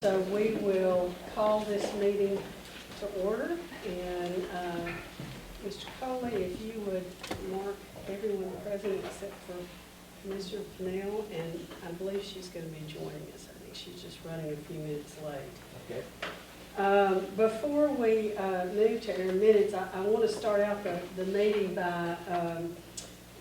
So we will call this meeting to order, and Mr. Coley, if you would mark everyone present except for Commissioner Pennell, and I believe she's going to be joining us. I think she's just running a few minutes late. Okay. Before we move to our minutes, I want to start out the meeting by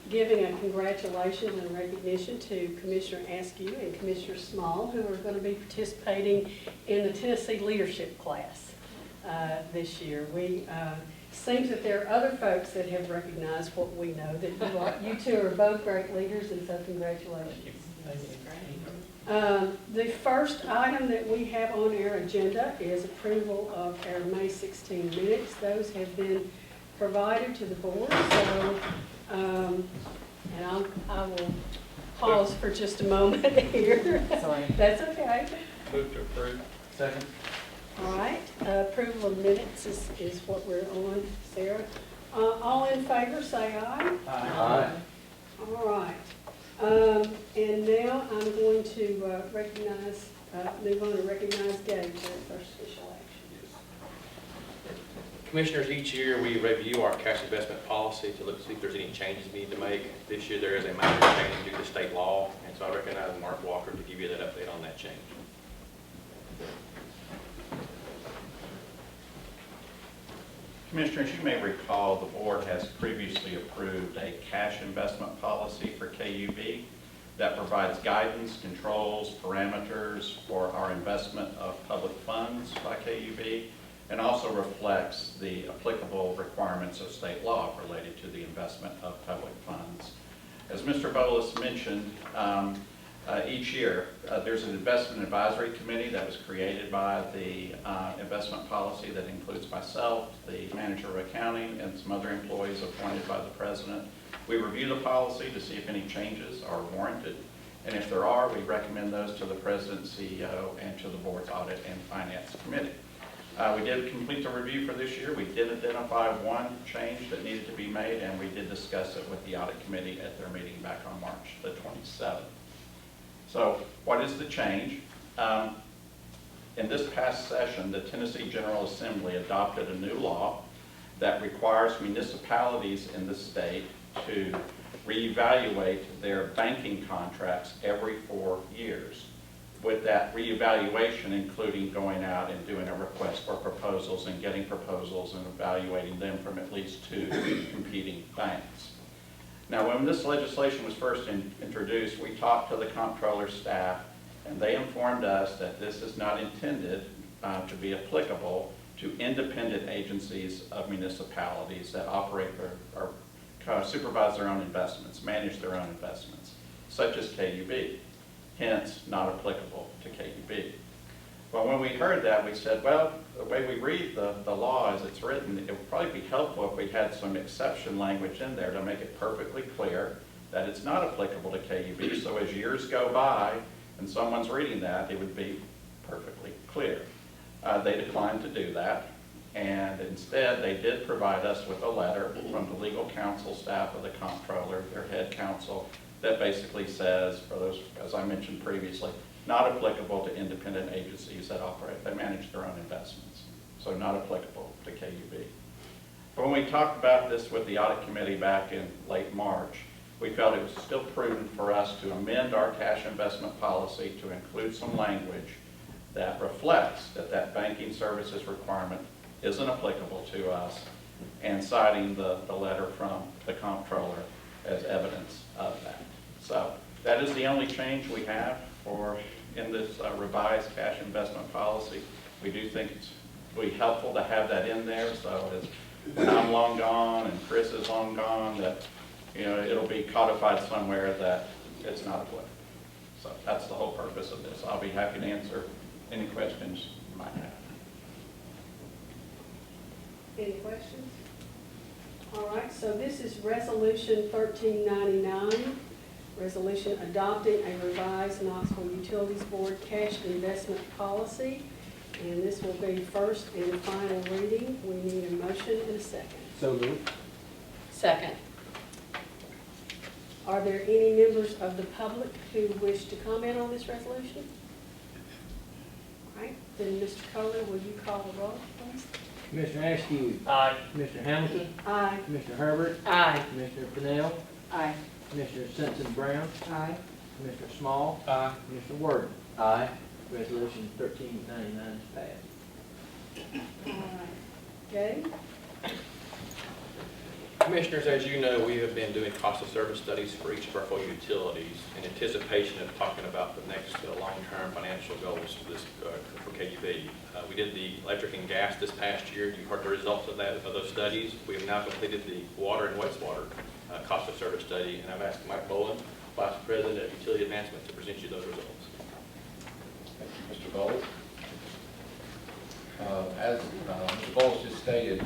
giving a congratulations and recognition to Commissioner Askew and Commissioner Small, who are going to be participating in the Tennessee Leadership class this year. Seems that there are other folks that have recognized what we know, that you two are both great leaders, and so congratulations. The first item that we have on our agenda is approval of our May 16 minutes. Those have been provided to the board, so and I will pause for just a moment here. Sorry. That's okay. Move to approve. Second. All right, approval of minutes is what we're on, Sarah. All in favor, say aye. Aye. All right. And now I'm going to move on to recognize Gabe for the first official action. Commissioners, each year we review our cash investment policy to look to see if there's any changes we need to make. This year there is a minor change due to state law, and so I recognize Mark Walker to give you that update on that change. Commissioners, you may recall the board has previously approved a cash investment policy for KUB that provides guidance, controls, parameters for our investment of public funds by KUB, and also reflects the applicable requirements of state law related to the investment of public funds. As Mr. Bolas mentioned, each year there's an investment advisory committee that was created by the investment policy that includes myself, the manager of accounting, and some other employees appointed by the president. We review the policy to see if any changes are warranted, and if there are, we recommend those to the president, CEO, and to the board's audit and finance committee. We did complete the review for this year. We did identify one change that needed to be made, and we did discuss it with the audit committee at their meeting back on March the 27th. So what is the change? In this past session, the Tennessee General Assembly adopted a new law that requires municipalities in the state to reevaluate their banking contracts every 4 years. With that reevaluation including going out and doing a request for proposals and getting proposals and evaluating them from at least 2 competing banks. Now, when this legislation was first introduced, we talked to the comptroller's staff, and they informed us that this is not intended to be applicable to independent agencies of municipalities that operate or supervise their own investments, manage their own investments, such as KUB. Hence, not applicable to KUB. But when we heard that, we said, well, the way we read the law as it's written, it would probably be helpful if we had some exception language in there to make it perfectly clear that it's not applicable to KUB. So as years go by and someone's reading that, it would be perfectly clear. They declined to do that, and instead they did provide us with a letter from the legal counsel staff of the comptroller, their head counsel, that basically says, for those, as I mentioned previously, not applicable to independent agencies that manage their own investments. So not applicable to KUB. But when we talked about this with the audit committee back in late March, we felt it was still prudent for us to amend our cash investment policy to include some language that reflects that banking services requirement isn't applicable to us, and citing the letter from the comptroller as evidence of that. So that is the only change we have in this revised cash investment policy. We do think it's really helpful to have that in there, so as when I'm long gone and Chris is long gone, that it'll be codified somewhere that it's not applicable. So that's the whole purpose of this. I'll be happy to answer any questions you might have. Any questions? All right, so this is Resolution 1399, resolution adopting a revised Knoxville Utilities Board cash investment policy. And this will be first and final reading. We need a motion and a second. So moved. Second. Are there any members of the public who wish to comment on this resolution? All right, Then, Mr. Kohler, will you call the roll, please? Commissioner Askew. Aye. Commissioner Hamilton. Aye. Commissioner Herbert. Aye. Commissioner Fennell. Aye. Commissioner Simpson Brown. Aye. Commissioner Small. Aye. Commissioner Word. Aye. Resolution 1399 is passed. All right. Okay, Commissioners, as you know, we have been doing cost of service studies for each of our four utilities in anticipation of talking about the next long-term financial goals for this, for KUB. We did the electric and gas this past year. You heard the results of those studies. We have now completed the water and wastewater cost of service study, and I've asked Mike Boland, Vice President of Utility Advancement, to present you those results. Thank you, Mr. Bowles. As Mr. Bowles just stated,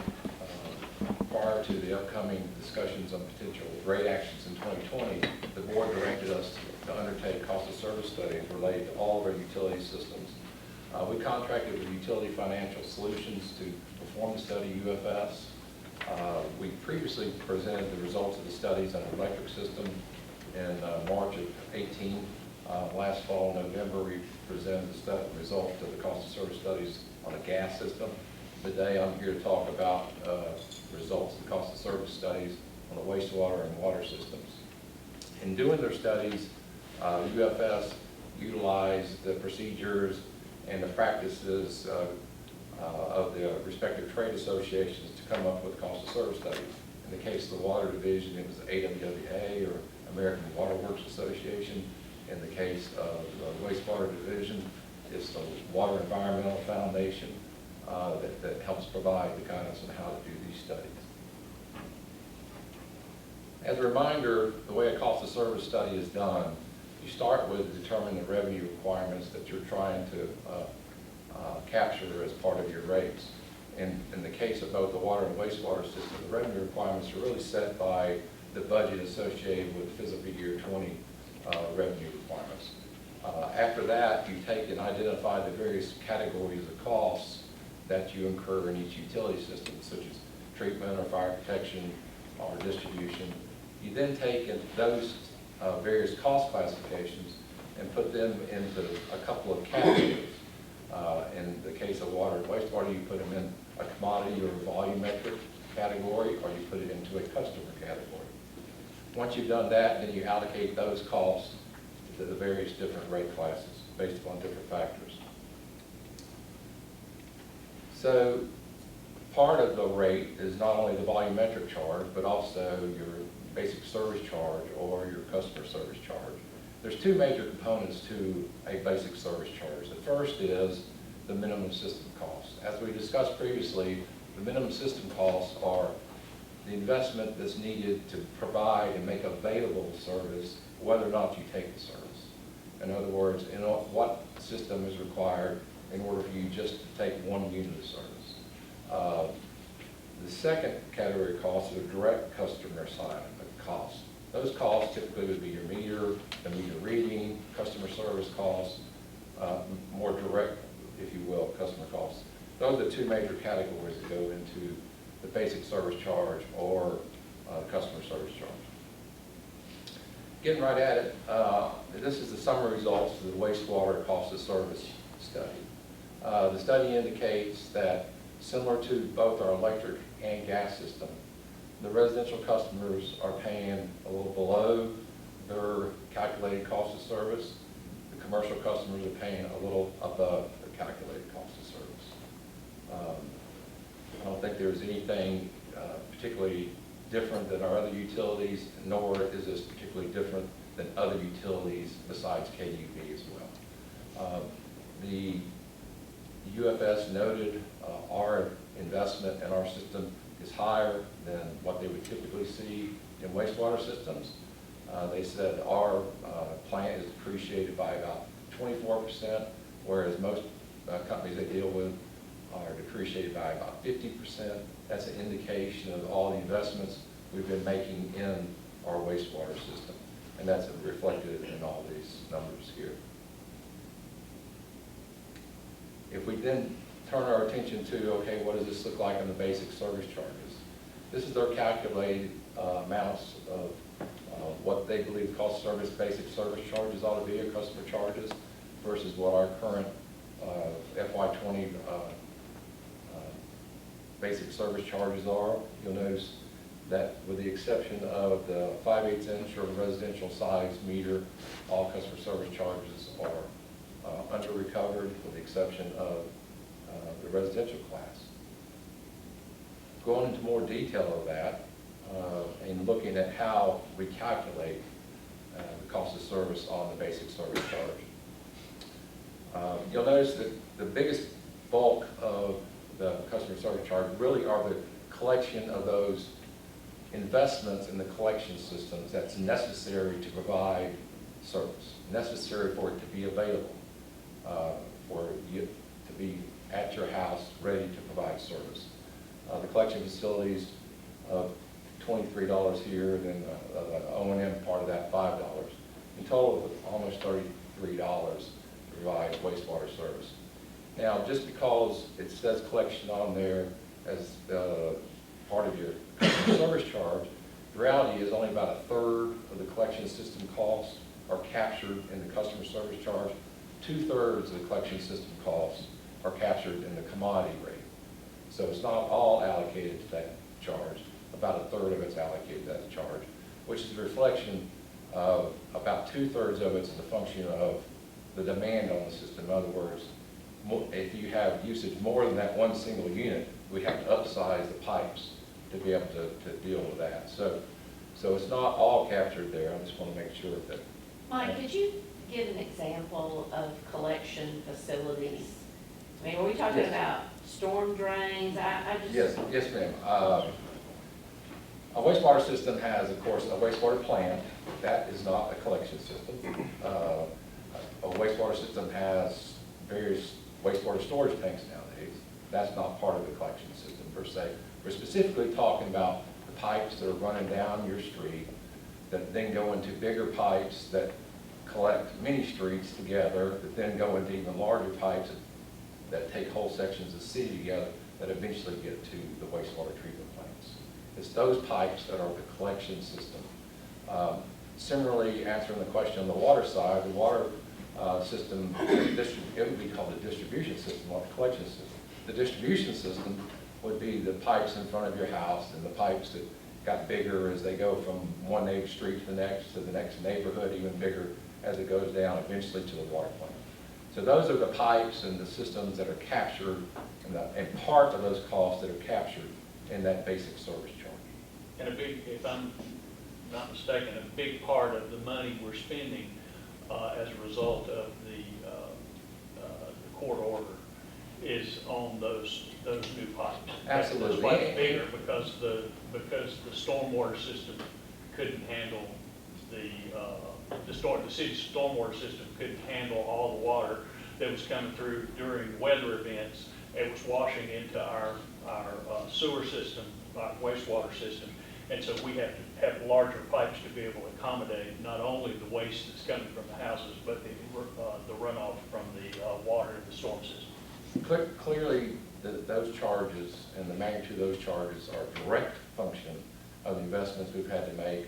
prior to the upcoming discussions on potential rate actions in 2020, the board directed us to undertake cost of service studies related to all of our utility systems. We contracted with Utility Financial Solutions to perform the study, UFS. We previously presented the results of the studies on the electric system in March of 18. Last fall, November, we presented the results of the cost of service studies on the gas system. Today, I'm here to talk about results of the cost of service studies on the wastewater and water systems. In doing their studies, UFS utilized the procedures and the practices of the respective trade associations to come up with cost of service studies. In the case of the water division, it was the AWWA, or American Water Works Association. In the case of the wastewater division, it's the Water Environmental Foundation that helps provide the guidance on how to do these studies. As a reminder, the way a cost of service study is done, you start with determining the revenue requirements that you're trying to capture as part of your rates. In the case of both the water and wastewater system, the revenue requirements are really set by the budget associated with fiscal year 20 revenue requirements. After that, you take and identify the various categories of costs that you incur in each utility system, such as treatment or fire protection or distribution. You then take those various cost classifications and put them into a couple of categories. In the case of water and wastewater, you put them in a commodity or volumetric category, or you put it into a customer category. Once you've done that, then you allocate those costs to the various different rate classes based upon different factors. So part of the rate is not only the volumetric charge, but also your basic service charge or your customer service charge. There's two major components to a basic service charge. The first is the minimum system costs. As we discussed previously, the minimum system costs are the investment that's needed to provide and make available service, whether or not you take the service. In other words, what system is required in order for you just to take one unit of service. The second category of costs are direct customer side costs. Those costs typically would be your meter, the meter reading, customer service costs, more direct, if you will, customer costs. Those are the two major categories that go into the basic service charge or customer service charge. Getting right at it, this is the summary results of the wastewater cost of service study. The study indicates that similar to both our electric and gas system, the residential customers are paying a little below their calculated cost of service. The commercial customers are paying a little above their calculated cost of service. I don't think there's anything particularly different than our other utilities, nor is this particularly different than other utilities besides KUB as well. The UFS noted our investment in our system is higher than what they would typically see in wastewater systems. They said our plant is depreciated by about 24%, whereas most companies they deal with are depreciated by about 50%. That's an indication of all the investments we've been making in our wastewater system, and that's reflected in all these numbers here. If we then turn our attention to, okay, what does this look like on the basic service charges? This is their calculated amounts of what they believe cost service, basic service charges ought to be, or customer charges, versus what our current FY20 2020 basic service charges are. You'll notice that with the exception of the 5/8 inch or residential size meter, all customer service charges are under recovered with the exception of the residential class. Going into more detail of that and looking at how we calculate the cost of service on the basic service charge. You'll notice that the biggest bulk of the customer service charge really are the collection of those investments in the collection systems that's necessary to provide service, necessary for it to be available, for you to be at your house ready to provide service. The collection facilities of $23 here, then the O&M part of that $5. In total, almost $33 to provide wastewater service. Now, just because it says collection on there as part of your customer service charge, the reality is only about a third of the collection system costs are captured in the customer service charge. 2/3 of the collection system costs are captured in the commodity rate. So it's not all allocated to that charge. About a third of it's allocated to that charge, which is a reflection of about 2/3 of it is a function of the demand on the system. In other words, if you have usage more than that one single unit, we have to upsize the pipes to be able to deal with that. So it's not all captured there. I just want to make sure that. Mike, could you give an example of collection facilities? I mean, are we talking about storm drains? I just. Yes, ma'am. A wastewater system has, of course, a wastewater plant. That is not a collection system. A wastewater system has various wastewater storage tanks nowadays. That's not part of the collection system per se. We're specifically talking about the pipes that are running down your street that then go into bigger pipes that collect many streets together, that then go into even larger pipes that take whole sections of the city together that eventually get to the wastewater treatment plants. It's those pipes that are the collection system. Similarly, answering the question on the water side, the water system, it would be called the distribution system, not the collection system. The distribution system would be the pipes in front of your house and the pipes that got bigger as they go from one street to the next neighborhood, even bigger as it goes down eventually to the water plant. So those are the pipes and the systems that are captured and part of those costs that are captured in that basic service charge. And if I'm not mistaken, a big part of the money we're spending as a result of the court order is on those new pipes. Absolutely. That's why it's bigger, because the stormwater system couldn't handle the city's stormwater system couldn't handle all the water that was coming through during weather events. It was washing into our sewer system, our wastewater system. And so we have to have larger pipes to be able to accommodate not only the waste that's coming from the houses, but the runoff from the water in the storm system. Clearly, those charges and the magnitude of those charges are a direct function of the investments we've had to make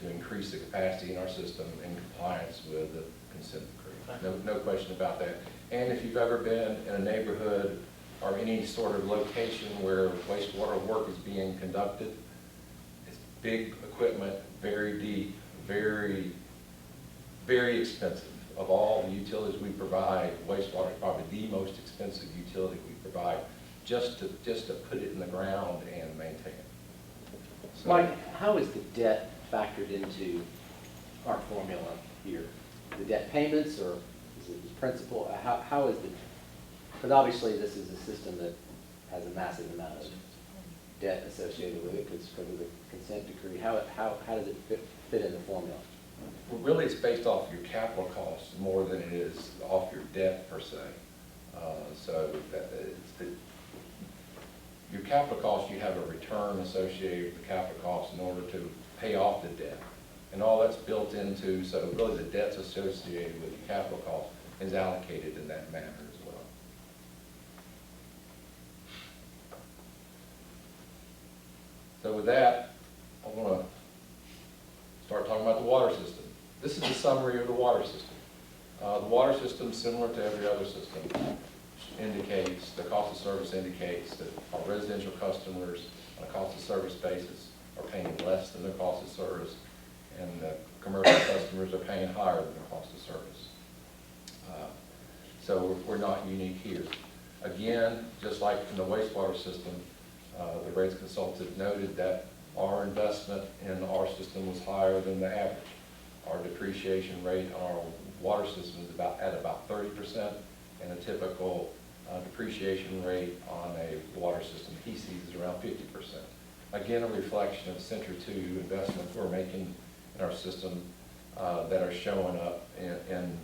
to increase the capacity in our system in compliance with the consent decree. No question about that. And if you've ever been in a neighborhood or any sort of location where wastewater work is being conducted, it's big equipment, very deep, very, very expensive. Of all the utilities we provide, wastewater is probably the most expensive utility we provide just to put it in the ground and maintain it. So, Mike, how is the debt factored into our formula here? The debt payments, or is it the principal? How is the, but obviously this is a system that has a massive amount of debt associated with it because of the consent decree. How does it fit in the formula? well, really, it's based off your capital costs more than it is off your debt per se. Your capital costs, you have a return associated with the capital costs in order to pay off the debt. And all that's built into, so really the debts associated with the capital cost is allocated in that manner as well. So with that, I want to start talking about the water system. This is a summary of the water system. The water system is similar to every other system. indicates, the cost of service indicates that our residential customers on a cost of service basis are paying less than their cost of service, and the commercial customers are paying higher than their cost of service. So we're not unique here. Again, just like in the wastewater system, the rates consultant noted that our investment in our system was higher than the average. Our depreciation rate on our water system is at about 30%, and a typical depreciation rate on a water system he sees is around 50%. Again, a reflection of Century 2 investments we're making in our system that are showing up in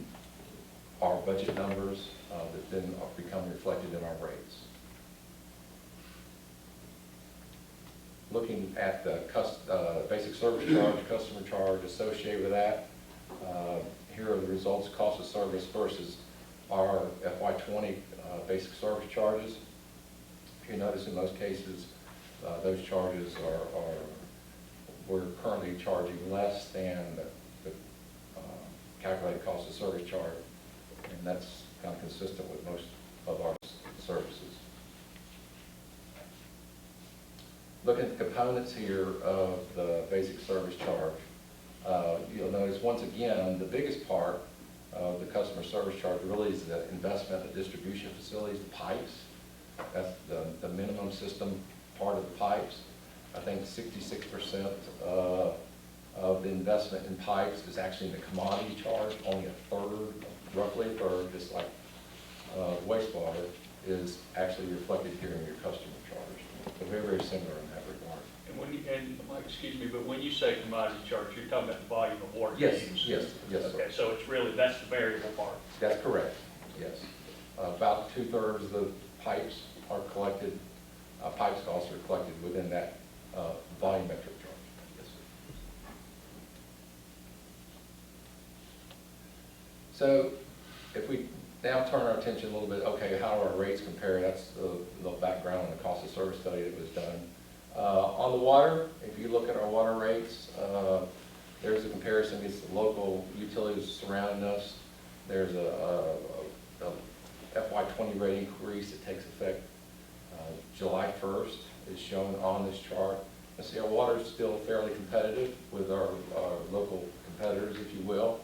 our budget numbers that then become reflected in our rates. Looking at the basic service charge, customer charge associated with that, here are the results: cost of service versus our FY20 basic service charges. If you notice, in most cases, those charges we're currently charging less than the calculated cost of service charge, and that's kind of consistent with most of our services. Looking at the components here of the basic service charge, you'll notice once again the biggest part of the customer service charge really is the investment in distribution facilities, the pipes. That's the minimum system part of the pipes. I think 66% of the investment in pipes is actually in the commodity charge. Only a third, roughly a third, just like wastewater, is actually reflected here in your customer charge. So very, very similar in that regard. And when you, and Mike, excuse me, but when you say commodity charge, you're talking about the volume of water Yes, used? yes, yes, sir. Okay, so it's really, that's the variable part. That's correct, yes. About 2/3 of the pipes are collected, pipes costs are collected within that volumetric charge. Yes, sir. So if we now turn our attention a little bit, okay, how do our rates compare? That's the background on the cost of service study that was done. On the water, if you look at our water rates, there's a comparison against the local utilities surrounding us. There's a FY20 rate increase that takes effect July 1st, is shown on this chart. And see, our water is still fairly competitive with our local competitors, if you will.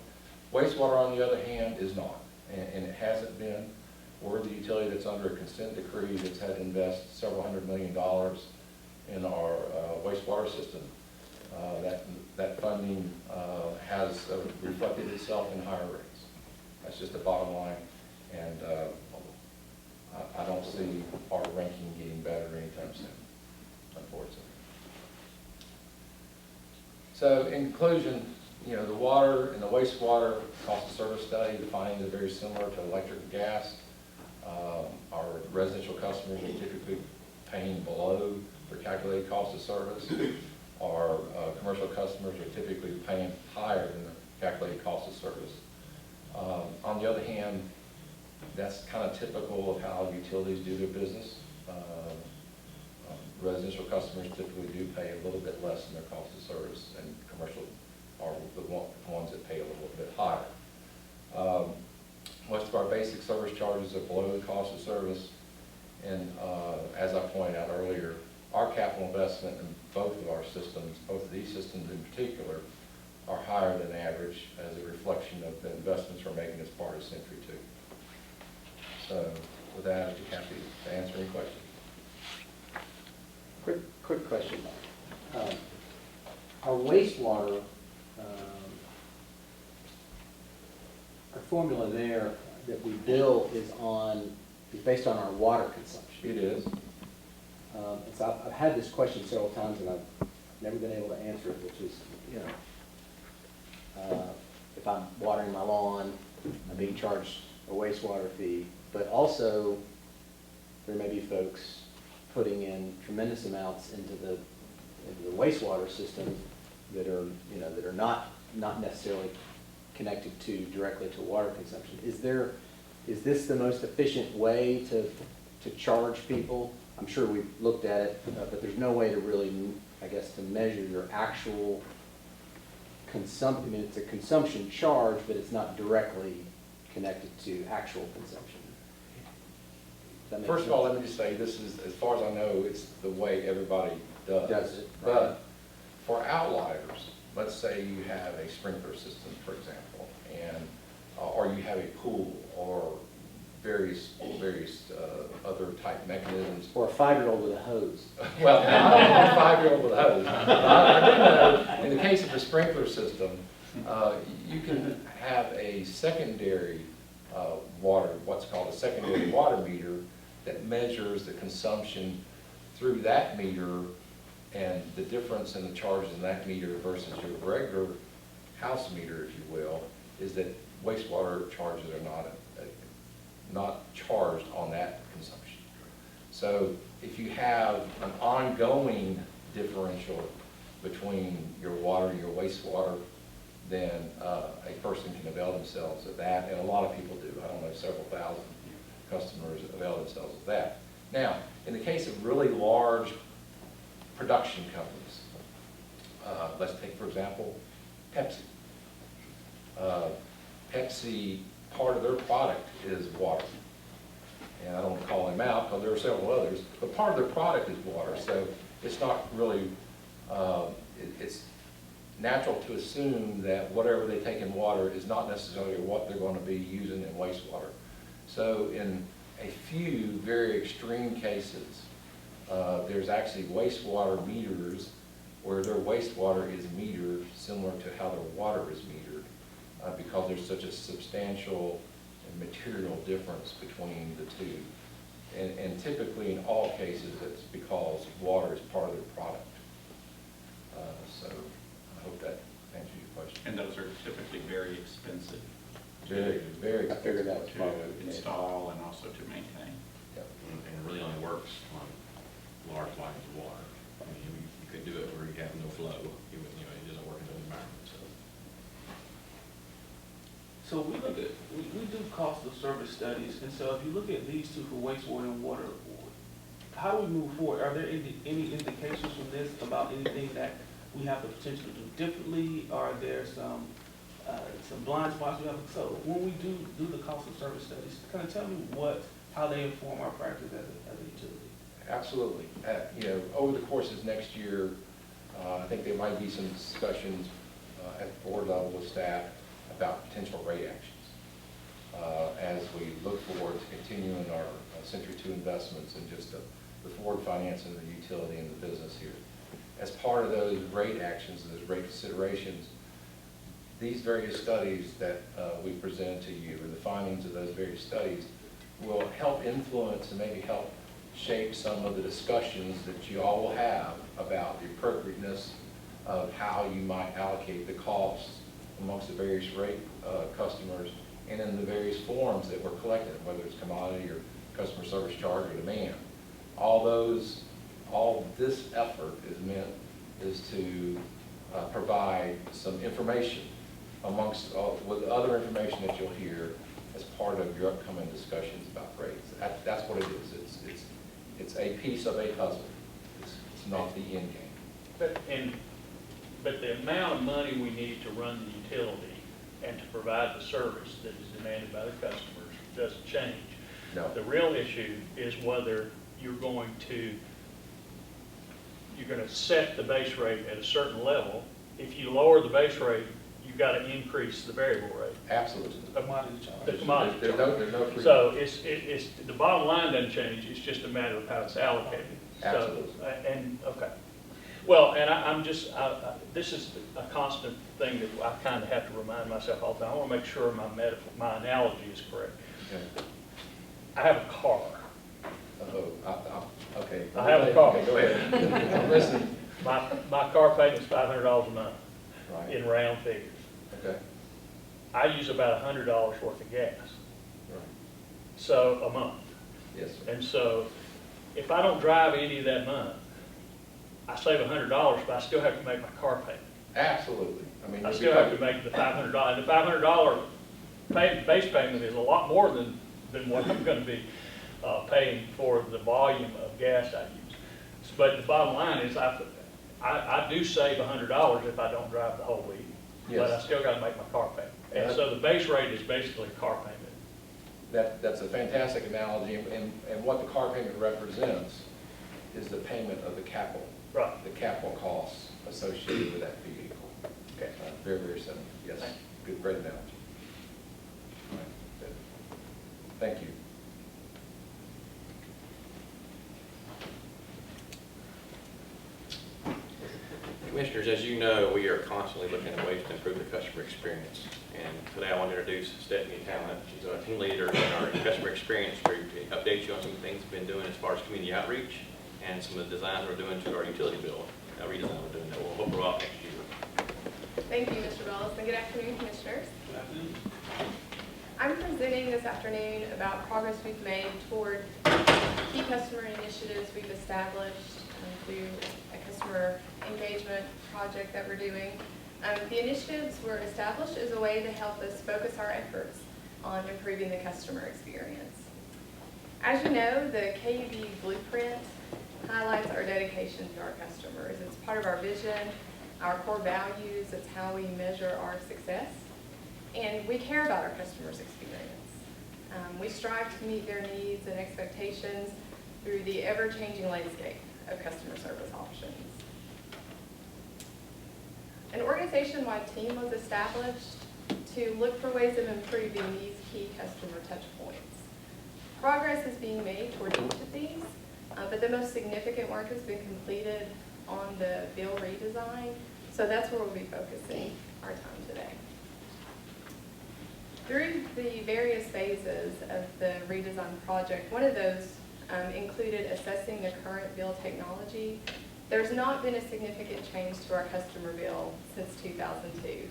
Wastewater, on the other hand, is not, and it hasn't been. We're the utility that's under a consent decree that's had to invest several $100 million in our wastewater system. That funding has reflected itself in higher rates. That's just the bottom line, and I don't see our ranking getting better anytime soon, unfortunately. So in conclusion, the water and the wastewater cost of service study, the findings are very similar to electric and gas. Our residential customers are typically paying below their calculated cost of service. Our commercial customers are typically paying higher than the calculated cost of service. On the other hand, that's kind of typical of how utilities do their business. Residential customers typically do pay a little bit less than their cost of service, and commercial are the ones that pay a little bit higher. Most of our basic service charges are below the cost of service, and as I pointed out earlier, our capital investment in both of our systems, both of these systems in particular, are higher than average as a reflection of the investments we're making as part of Century 2. So with that, I'd be happy to answer any questions. Quick question. Our wastewater, our formula there that we bill is based on our water consumption. It is. And so I've had this question several times and I've never been able to answer it, which is, if I'm watering my lawn, I'm being charged a wastewater fee, but also there may be folks putting in tremendous amounts into the wastewater system that are, that are not necessarily connected directly to water consumption. Is this the most efficient way to charge people? I'm sure we've looked at it, but there's no way to really, I guess, to measure your actual consumption. I mean, it's a consumption charge, but it's not directly connected to actual consumption. that make First of all, sense? let me just say, this is, as far as I know, it's the way everybody does. Does it, right. But for outliers, let's say you have a sprinkler system, for example, and, or you have a pool, or various other type mechanisms. Or a 5-year-old with a hose. Well, I don't want a 5-year-old with a hose. I do know, in the case of a sprinkler system, you can have a secondary water, what's called a secondary water meter, that measures the consumption through that meter, and the difference in the charges in that meter versus your regular house meter, if you will, is that wastewater charges are not charged on that consumption. So if you have an ongoing differential between your water and your wastewater, then a person can avail themselves of that, and a lot of people do. I don't know, several thousand customers avail themselves of that. Now, in the case of really large production companies, let's take, for example, Pepsi. Pepsi, part of their product is water. And I don't want to call them out because there are several others, but part of their product is water. So it's not really, it's natural to assume that whatever they take in water is not necessarily what they're going to be using in wastewater. So in a few very extreme cases, there's actually wastewater meters where their wastewater is metered similar to how their water is metered, because there's such a substantial and material difference between the two. And typically in all cases, it's because water is part of their product. So I hope that answers your question. And those are typically very expensive Very, very I figured that was to probably. install and also to maintain. Yep. And it really only works on large volumes of water. I mean, you could do it where you have no flow, it doesn't work in the environment, so. So we look at, we do cost of service studies, and so if you look at these two for wastewater and water, how do we move forward? Are there any indications from this about anything that we have the potential to do differently? Are there some blind spots we have? So when we do the cost of service studies, kind of tell me how they inform our practice as a utility. Absolutely. You know, over the course of next year, I think there might be some discussions at the board level with staff about potential rate actions as we look forward to continuing our Century 2 investments and just the forward financing of the utility and the business here. As part of those rate actions and those rate considerations, these various studies that we presented to you, or the findings of those various studies, will help influence and maybe help shape some of the discussions that you all will have about the appropriateness of how you might allocate the costs amongst the various rate customers and in the various forms that we're collecting, whether it's commodity or customer service charge or demand. All this effort is to provide some information amongst, with other information that you'll hear as part of your upcoming discussions about rates. That's what it is. It's a piece of a puzzle. It's not the end game. But the amount of money we need to run the utility and to provide the service that is demanded by the customers doesn't change. No. The real issue is whether you're going to set the base rate at a certain level. If you lower the base rate, you've got to increase the variable rate. Absolutely. The commodity There's charge. no free. So it's the bottom line doesn't change, it's just a matter of how it's allocated. Absolutely. So, okay. Well, and this is a constant thing that I kind of have to remind myself all the time. I want to make sure my analogy is correct. Okay. I have a car. Okay. I have a car. Okay, go ahead. I'm listening. My car payment is $500 a month Right. in round figures. Okay. I use about $100 worth of gas, Right. so a month. Yes, sir. And so if I don't drive any of that month, I save $100, but I still have to make my car payment. Absolutely. I mean, I still have to make the $500. And the $500 base payment is a lot more than what I'm going to be paying for the volume of gas I use. But the bottom line is I do save $100 if I don't drive the whole week, but I Yes. still got to make my car payment. And so the base rate is basically car payment. that's a fantastic analogy, and what the car payment represents is the payment of the capital. Right. The capital costs associated with that vehicle. Okay. Very, very simple. Yes, Thank good, great analogy. All right, good. Thank you. Commissioners, as you know, we are constantly looking at ways to improve the customer experience. And today I want to introduce Stephanie Talent. She's our team leader in our customer experience group to update you on some things we've been doing as far as community outreach and some of the designs we're doing to our utility bill, redesign we're doing that we'll hope we're out next year. Thank you, Mr. Bellis, and good afternoon, Commissioners. Good afternoon. I'm presenting this afternoon about progress we've made toward key customer initiatives we've established through a customer engagement project that we're doing. The initiatives were established as a way to help us focus our efforts on improving the customer experience. As you know, the KUB blueprint highlights our dedication to our customers. It's part of our vision, our core values. It's how we measure our success. And we care about our customers' experience. We strive to meet their needs and expectations through the ever-changing landscape of customer service options. An organization-wide team was established to look for ways of improving these key customer touch points. Progress is being made toward each of these, but the most significant work has been completed on the bill redesign, so that's where we'll be focusing our time today. Through the various phases of the redesign project, one of those included assessing the current bill technology. There's not been a significant change to our customer bill since 2002.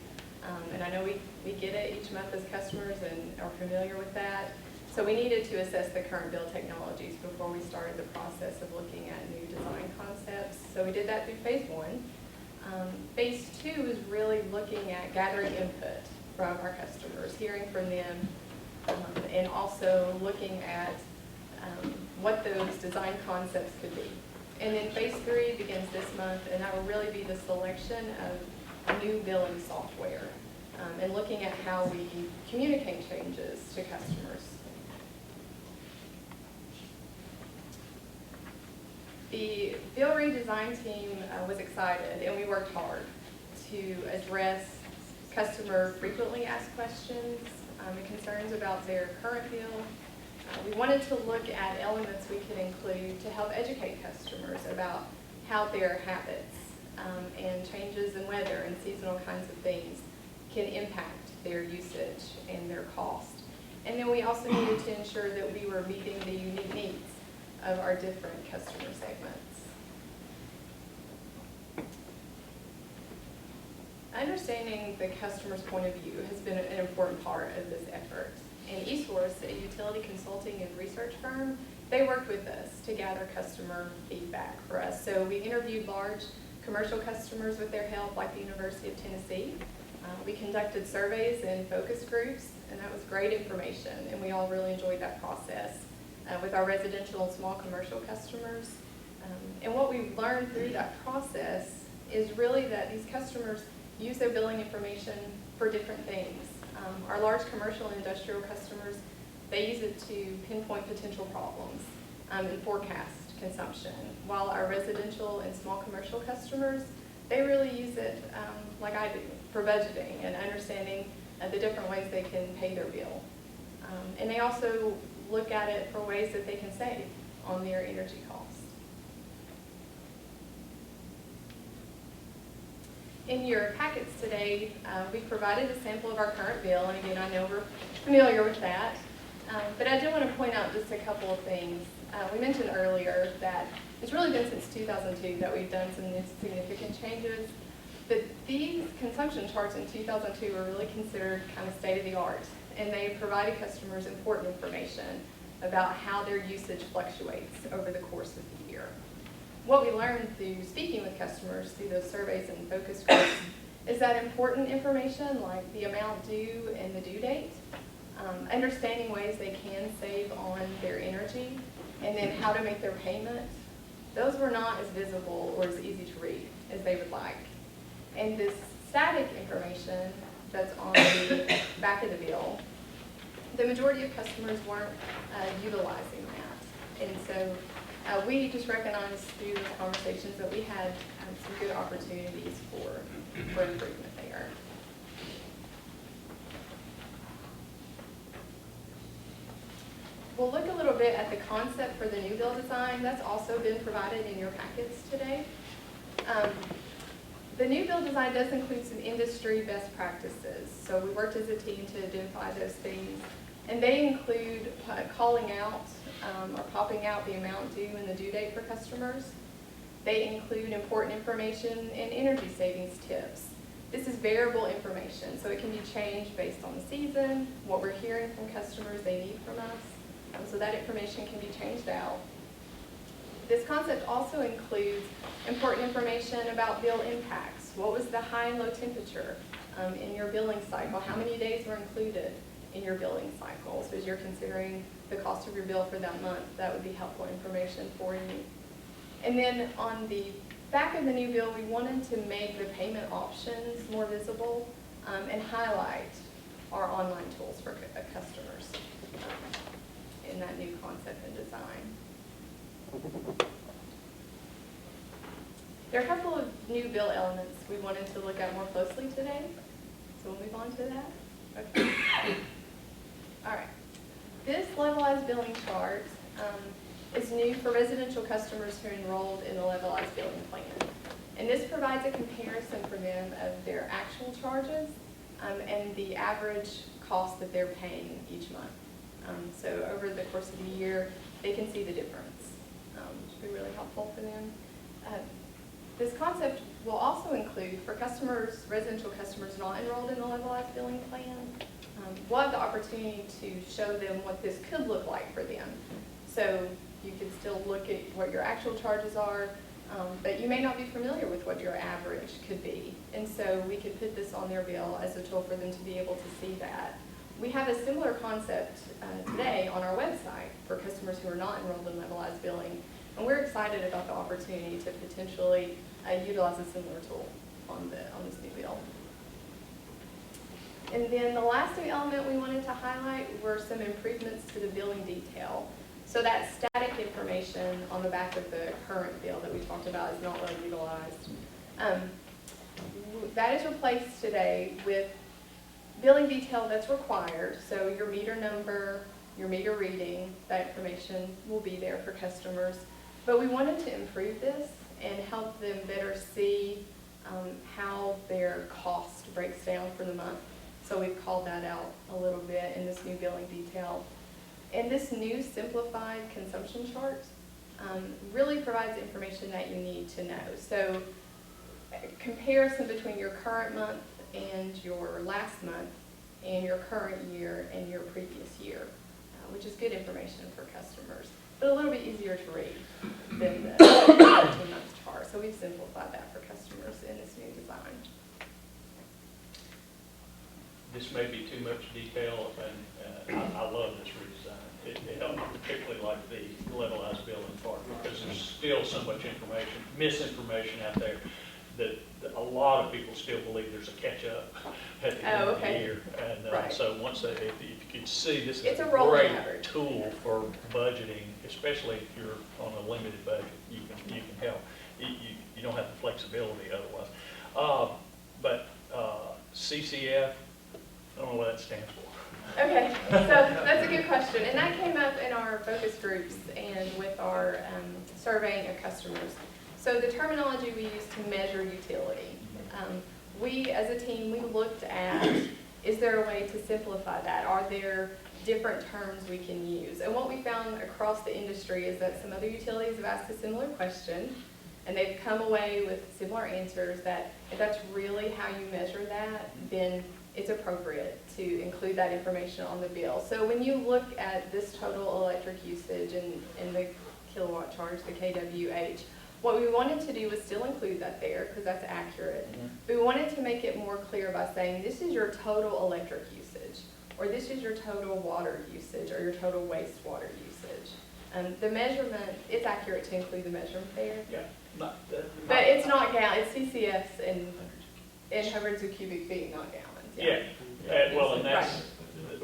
And I know we get it each month as customers and are familiar with that. So we needed to assess the current bill technologies before we started the process of looking at new design concepts. So we did that through phase one. Phase two is really looking at gathering input from our customers, hearing from them, and also looking at what those design concepts could be. And then phase three begins this month, and that will really be the selection of new billing software and looking at how we communicate changes to customers. The bill redesign team was excited, and we worked hard to address customer frequently asked questions and concerns about their current bill. We wanted to look at elements we could include to help educate customers about how their habits and changes in weather and seasonal kinds of things can impact their usage and their cost. And then we also needed to ensure that we were meeting the unique needs of our different customer segments. Understanding the customer's point of view has been an important part of this effort. And eSource, a utility consulting and research firm, they worked with us to gather customer feedback for us. So we interviewed large commercial customers with their help, like the University of Tennessee. We conducted surveys and focus groups, and that was great information, and we all really enjoyed that process with our residential and small commercial customers. And what we learned through that process is really that these customers use their billing information for different things. Our large commercial and industrial customers, they use it to pinpoint potential problems and forecast consumption, while our residential and small commercial customers, they really use it, like I do, for budgeting and understanding the different ways they can pay their bill. And they also look at it for ways that they can save on their energy costs. In your packets today, we've provided a sample of our current bill, and again, I know we're familiar with that. But I do want to point out just a couple of things. We mentioned earlier that it's really been since 2002 that we've done some significant changes. But these consumption charts in 2002 were really considered kind of state-of-the-art, and they provided customers important information about how their usage fluctuates over the course of the year. What we learned through speaking with customers through those surveys and focus groups is that important information like the amount due and the due date, understanding ways they can save on their energy, and then how to make their payment, those were not as visible or as easy to read as they would like. And this static information that's on the back of the bill, the majority of customers weren't utilizing that. And so we just recognized through the conversations that we had some good opportunities for improvement there. We'll look a little bit at the concept for the new bill design. That's also been provided in your packets today. The new bill design does include some industry best practices. So we worked as a team to identify those things. And they include calling out or popping out the amount due and the due date for customers. They include important information and energy savings tips. This is variable information, so it can be changed based on the season, what we're hearing from customers they need from us. So that information can be changed out. This concept also includes important information about bill impacts. What was the high and low temperature in your billing cycle? How many days were included in your billing cycle? So as you're considering the cost of your bill for that month, that would be helpful information for you. And then on the back of the new bill, we wanted to make the payment options more visible and highlight our online tools for customers in that new concept and design. There are a couple of new bill elements we wanted to look at more closely today, so we'll move on to that. Okay. All right. This levelized billing chart is new for residential customers who are enrolled in the levelized billing plan. And this provides a comparison for them of their actual charges and the average cost that they're paying each month. So over the course of the year, they can see the difference, which would be really helpful for them. This concept will also include, for customers, residential customers not enrolled in the levelized billing plan, we'll have the opportunity to show them what this could look like for them. So you could still look at what your actual charges are, but you may not be familiar with what your average could be. And so we could put this on their bill as a tool for them to be able to see that. We have a similar concept today on our website for customers who are not enrolled in levelized billing. And we're excited about the opportunity to potentially utilize a similar tool on this new bill. And then the last new element we wanted to highlight were some improvements to the billing detail. So that static information on the back of the current bill that we talked about is not well utilized. That is replaced today with billing detail that's required. So your meter number, your meter reading, that information will be there for customers. But we wanted to improve this and help them better see how their cost breaks down for the month. So we've called that out a little bit in this new billing detail. And this new simplified consumption chart really provides information that you need to know. So comparison between your current month and your last month and your current year and your previous year, which is good information for customers, but a little bit easier to read than the 13-month chart. So we've simplified that for customers in this new design. This may be too much detail, and I love this redesign. It helped, particularly like the levelized billing part, because there's still so much information, misinformation out there that a lot of people still believe there's a catch-up at the end of the year. And right. So once they, if you can see, this is It's a a rolling great average. tool for budgeting, especially if you're on a limited budget. You can help. You don't have the flexibility otherwise. But CCF, I don't know what that stands for. Okay, so that's a good question. And that came up in our focus groups and with our surveying of customers. So the terminology we use to measure utility. We, as a team, we looked at, is there a way to simplify that? Are there different terms we can use? And what we found across the industry is that some other utilities have asked a similar question, and they've come away with similar answers that if that's really how you measure that, then it's appropriate to include that information on the bill. So when you look at this total electric usage and the kilowatt charge, the kWh, what we wanted to do was still include that there because that's accurate. But we wanted to make it more clear by saying this is your total electric usage, or this is your total water usage, or your total wastewater usage. The measurement, it's accurate to include the measurement there. Yeah. But it's not gallons, it's CCFs in hundreds of cubic feet, not gallons. Yeah, well, and that's,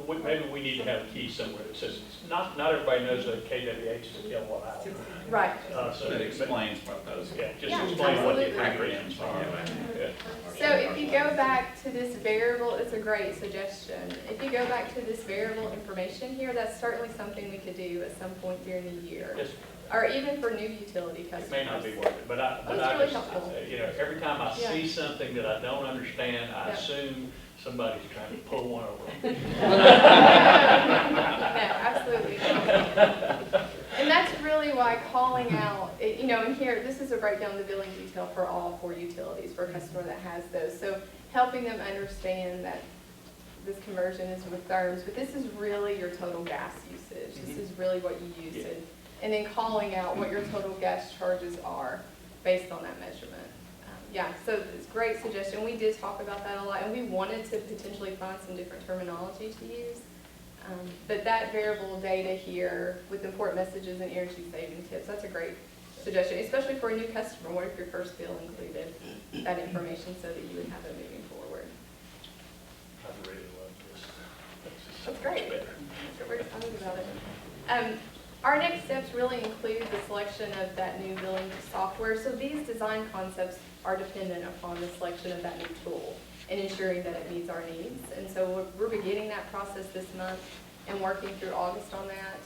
maybe we need to have a key somewhere that says, not everybody knows that KWH is a kilowatt hour. Right. So That explains what those yeah, just Yeah, explain what the absolutely. acronyms are. Yeah. So if you go back to this variable, it's a great suggestion. If you go back to this variable information here, that's certainly something we could do at some point during the year. Yes, Or even for new utility customers. it may not be worth it, but I Oh, it's really just, helpful. you know, every time I Yeah. see something that I don't understand, I Yeah. assume somebody's trying to pull one over. No, absolutely not. And that's really why calling out, you know, and here, this is a breakdown of the billing detail for all 4 utilities for a customer that has those. So helping them understand that this conversion is with therms, but this is really your total gas usage. This is really what you use. Yeah. And then calling out what your total gas charges are based on that measurement. Yeah, so it's a great suggestion. We did talk about that a lot, and we wanted to potentially find some different terminology to use. But that variable data here with important messages and energy saving tips, that's a great suggestion, especially for a new customer. What if your first bill included that information so that you would have it moving forward? I really love this. That's great. Better. That's what we're excited about it. Our next steps really include the selection of that new billing software. So these design concepts are dependent upon the selection of that new tool and ensuring that it meets our needs. And so we're beginning that process this month and working through August on that.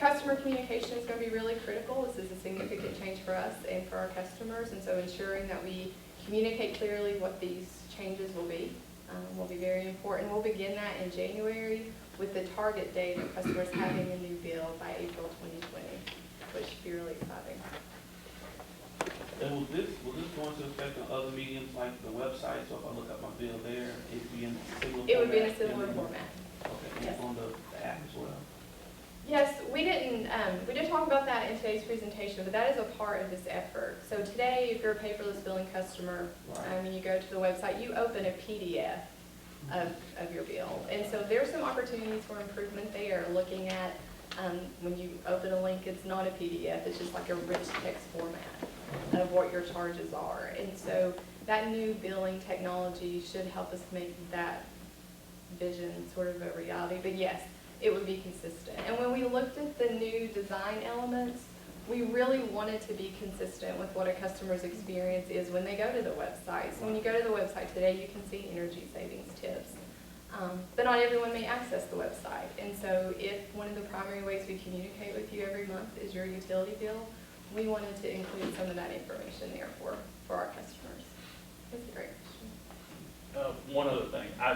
Customer communication is going to be really critical. This is a significant change for us and for our customers. And so ensuring that we communicate clearly what these changes will be very important. We'll begin that in January with the target date of customers having a new bill by April 2020, which should be really exciting. And will this go into effect on other mediums like the website? So if I look up my bill there, it would be in similar format? It would be in a similar format. Okay, Yes. and on the app as well? Yes, we did talk about that in today's presentation, but that is a part of this effort. So today, if you're a paperless billing customer, and you go to the website, you open a PDF of your bill. And so there's some opportunities for improvement there, looking at when you open a link, it's not a PDF, it's just like a rich text format of what your charges are. And so that new billing technology should help us make that vision sort of a reality. But yes, it would be consistent. And when we looked at the new design elements, we really wanted to be consistent with what a customer's experience is when they go to the website. So when you go to the website today, you can see energy savings tips. But not everyone may access the website. And so if one of the primary ways we communicate with you every month is your utility bill, we wanted to include some of that information there for our customers. That's a great question. One other thing, I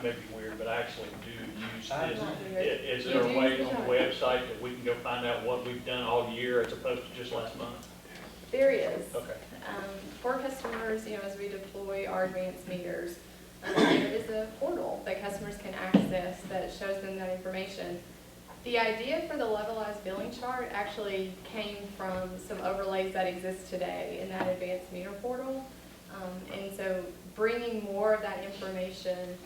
may be weird, but I actually do use Not this. weird. Is You there do a way use on the it. website that we can go find out what we've done all year as opposed to just last month? There is. Okay. For customers, as we deploy our advanced meters, there is a portal that customers can access that shows them that information. The idea for the levelized billing chart actually came from some overlays that exist today in that advanced meter portal. And so bringing more of that information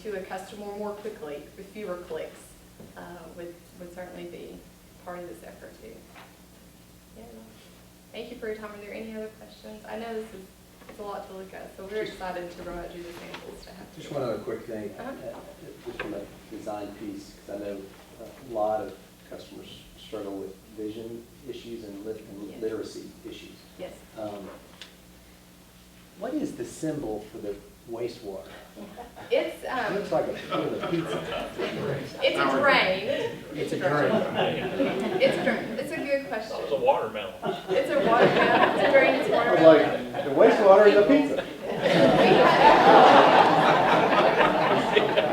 to a customer more quickly with fewer clicks would certainly be part of this effort too. Yeah. Thank you for your time. Are there any other questions? I know it's a lot to look at, so we're excited to provide you the samples to have. Just one other quick thing, just from a design piece, because I know a lot of customers struggle with vision issues and Yes. literacy issues. Yes. What is the symbol for the wastewater? It's It looks like a pizza. it's a drain. It's a drain. It's a drain. It's a good question. It's a watermelon. It's a watermelon. It's a drain. It's I was watermelon. like, the wastewater is a pizza.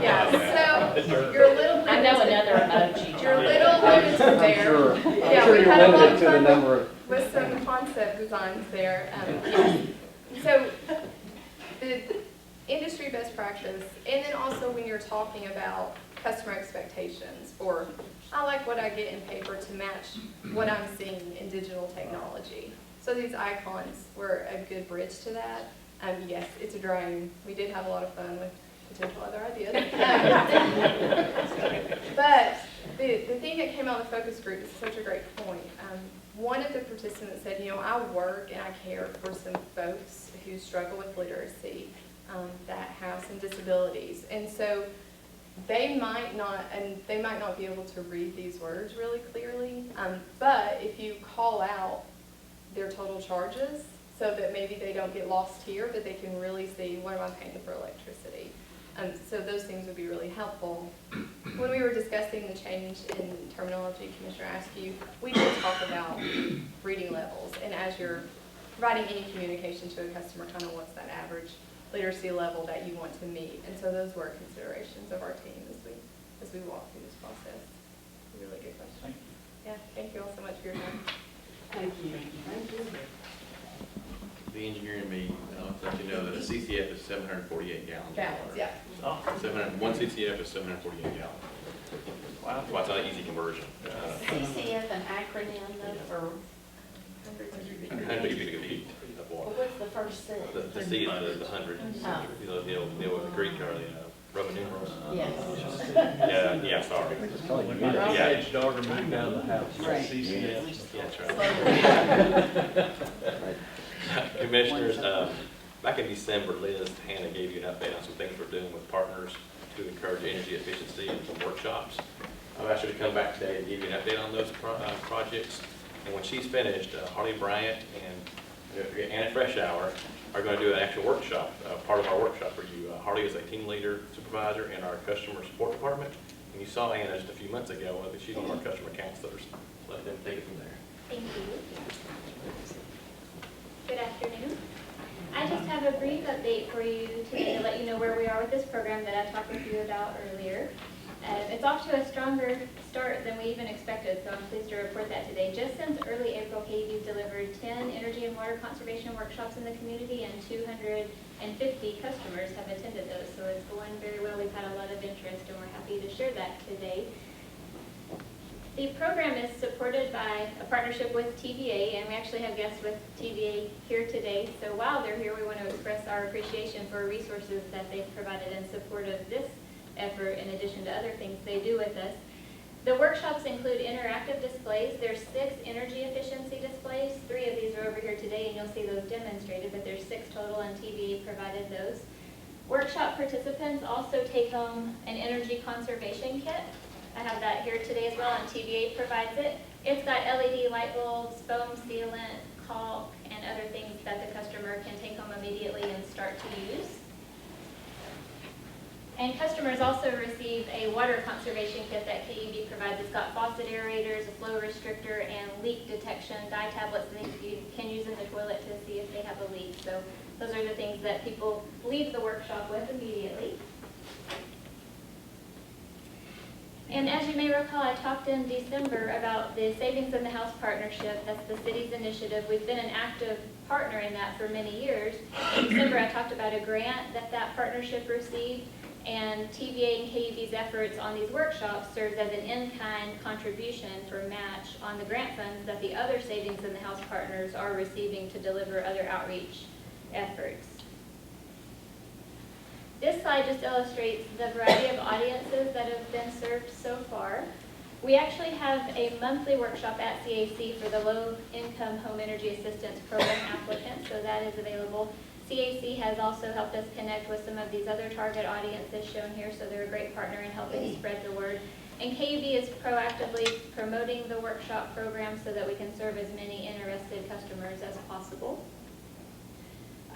Yeah. So you're a little. I know another emoji. You're a little limited there. Sure. Yeah, I'm sure we've you're had a lot limited of to the fun number of. with some concept designs there. Yes. So the industry best practice, and then also when you're talking about customer expectations for, I like what I get in paper to match what I'm seeing in digital technology. So these icons were a good bridge to that. Yes, it's a drain. We did have a lot of fun with potential other ideas. But the thing that came out of the focus group is such a great point. One of the participants said, I work and I care for some folks who struggle with literacy. that have some disabilities. And so they might not be able to read these words really clearly, but if you call out their total charges so that maybe they don't get lost here, but they can really see, what am I paying for electricity? So those things would be really helpful. When we were discussing the change in terminology, Commissioner Askew, we did talk about reading levels, and as you're providing any communication to a customer, kind of what's that average literacy level that you want to meet. And so those were considerations of our team as we walk through this process. Really good question. Thank Yeah, thank you all so much for your time. Thank you. Thank you. The engineering me, let you know that a CCF is 748 gallons. of Gallons, water. yeah. Oh, 1 CCF is 748 gallons. wow. That's why it's not an easy conversion. CCF, an acronym though for, 100 cubic feet of well, water. what's the first C? The C is the 100. Oh. You'll deal with the Greek or the Roman numerals. Yes. Yeah, sorry. Yeah. Edge daughter moved down the house. Right. CCF. Yeah, that's right. Commissioners, back in December, Liz Hannah gave you an update on some things we're doing with partners to encourage energy efficiency and some workshops. I've asked her to come back today and give you an update on those projects. And when she's finished, Harley Bryant and Anna Freshour are going to do an actual workshop, part of our workshop for you. Harley is a team leader supervisor in our customer support department. And you saw Anna just a few months ago. She's one of our customer counselors. Let them take it from there. Thank you. Good afternoon. I just have a brief update for you today to let you know where we are with this program that I talked with you about earlier. It's off to a stronger start than we even expected, so I'm pleased to report that today. Just since early April, KUB delivered 10 energy and water conservation workshops in the community, and 250 customers have attended those, so it's going very well. We've had a lot of interest, and we're happy to share that today. The program is supported by a partnership with TVA, and we actually have guests with TVA here today. So while they're here, we want to express our appreciation for resources that they've provided in support of this effort, in addition to other things they do with us. The workshops include interactive displays. There's 6 energy efficiency displays. 3 of these are over here today, and you'll see those demonstrated, but there's 6 total, and TVA provided those. Workshop participants also take home an energy conservation kit. I have that here today as well, and TVA provides it. It's got LED light bulbs, foam sealant, caulk, and other things that the customer can take home immediately and start to use. And customers also receive a water conservation kit that KUB provides. It's got faucet aerators, a flow restrictor, and leak detection dye tablets that you can use in the toilet to see if they have a leak. So those are the things that people leave the workshop with immediately. And as you may recall, I talked in December about the Savings in the House Partnership. That's the city's initiative. We've been an active partner in that for many years. In December, I talked about a grant that partnership received, and TVA and KUB's efforts on these workshops serves as an in-kind contribution for match on the grant funds that the other Savings in the House partners are receiving to deliver other outreach efforts. This slide just illustrates the variety of audiences that have been served so far. We actually have a monthly workshop at CAC for the low-income home energy assistance program applicants, so that is available. CAC has also helped us connect with some of these other target audiences shown here, so they're a great partner in helping spread the word. And KUB is proactively promoting the workshop program so that we can serve as many interested customers as possible.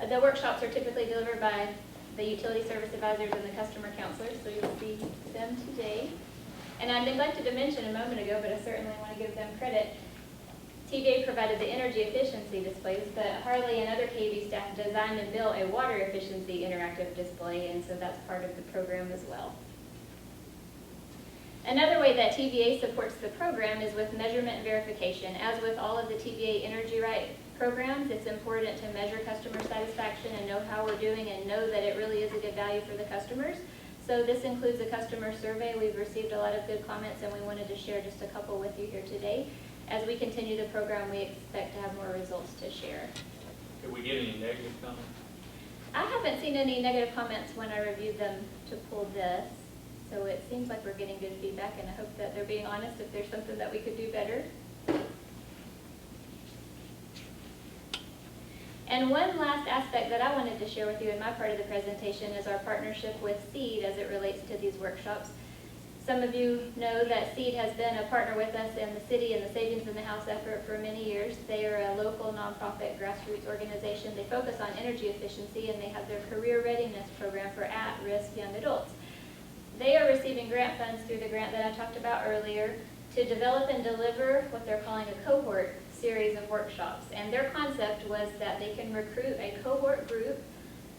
The workshops are typically delivered by the utility service advisors and the customer counselors, so you'll see them today. And I neglected to mention a moment ago, but I certainly want to give them credit. TVA provided the energy efficiency displays, but Harley and other KUB staff designed and built a water efficiency interactive display, and so that's part of the program as well. Another way that TVA supports the program is with measurement and verification. As with all of the TVA Energy Right programs, it's important to measure customer satisfaction and know how we're doing and know that it really is a good value for the customers. So this includes a customer survey. We've received a lot of good comments, and we wanted to share just a couple with you here today. As we continue the program, we expect to have more results to share. Did we get any negative comments? I haven't seen any negative comments when I reviewed them to pull this. So it seems like we're getting good feedback, and I hope that they're being honest if there's something that we could do better. And one last aspect that I wanted to share with you in my part of the presentation is our partnership with SEED as it relates to these workshops. Some of you know that SEED has been a partner with us in the city and the Savings in the House effort for many years. They are a local nonprofit grassroots organization. They focus on energy efficiency, and they have their career readiness program for at-risk young adults. They are receiving grant funds through the grant that I talked about earlier to develop and deliver what they're calling a cohort series of workshops. And their concept was that they can recruit a cohort group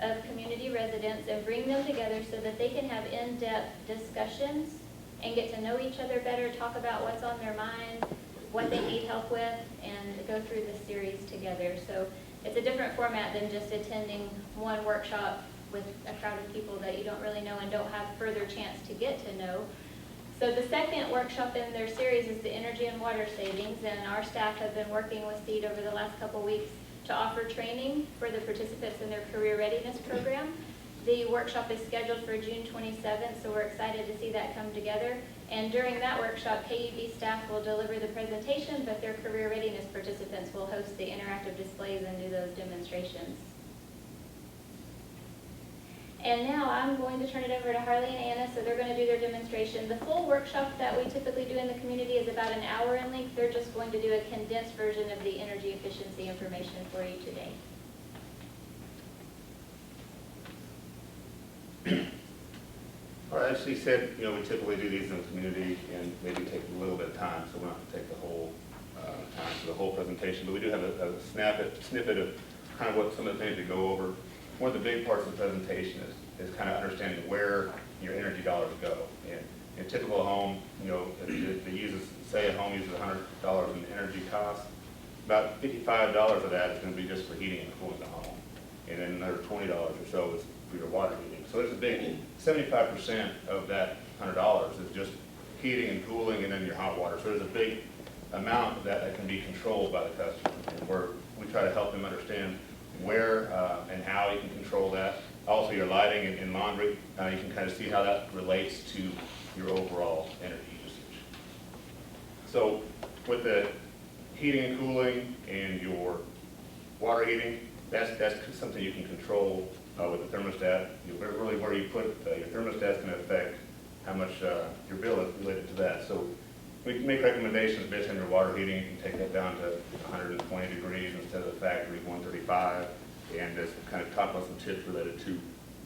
of community residents and bring them together so that they can have in-depth discussions and get to know each other better, talk about what's on their mind, what they need help with, and go through this series together. So it's a different format than just attending one workshop with a crowd of people that you don't really know and don't have further chance to get to know. So the second workshop in their series is the energy and water savings, and our staff have been working with SEED over the last couple weeks to offer training for the participants in their career readiness program. The workshop is scheduled for June 27th, so we're excited to see that come together. And during that workshop, KUB staff will deliver the presentation, but their career readiness participants will host the interactive displays and do those demonstrations. And now I'm going to turn it over to Harley and Anna, so they're going to do their demonstration. The full workshop that we typically do in the community is about an hour in length. They're just going to do a condensed version of the energy efficiency information for you today. All right, as she said, we typically do these in the community and maybe take a little bit of time, so we're not going to take the whole time for the whole presentation, but we do have a snippet of kind of what some of the things we go over. One of the big parts of the presentation is kind of understanding where your energy dollars go. And in a typical home, if they uses, say a home uses $100 in energy costs, about $55 of that is going to be just for heating and cooling the home. And then another $20 or so is for your water heating. So there's a big 75% of that $100 is just heating and cooling and then your hot water. So there's a big amount that can be controlled by the customer. And we try to help them understand where and how you can control that. Also your lighting and laundry, you can kind of see how that relates to your overall energy usage. So with the heating and cooling and your water heating, that's something you can control with the thermostat. Really where you put your thermostat is going to affect how much your bill is related to that. So we can make recommendations based on your water heating. You can take that down to 120 degrees instead of the factory 135, and just kind of talk about some tips related to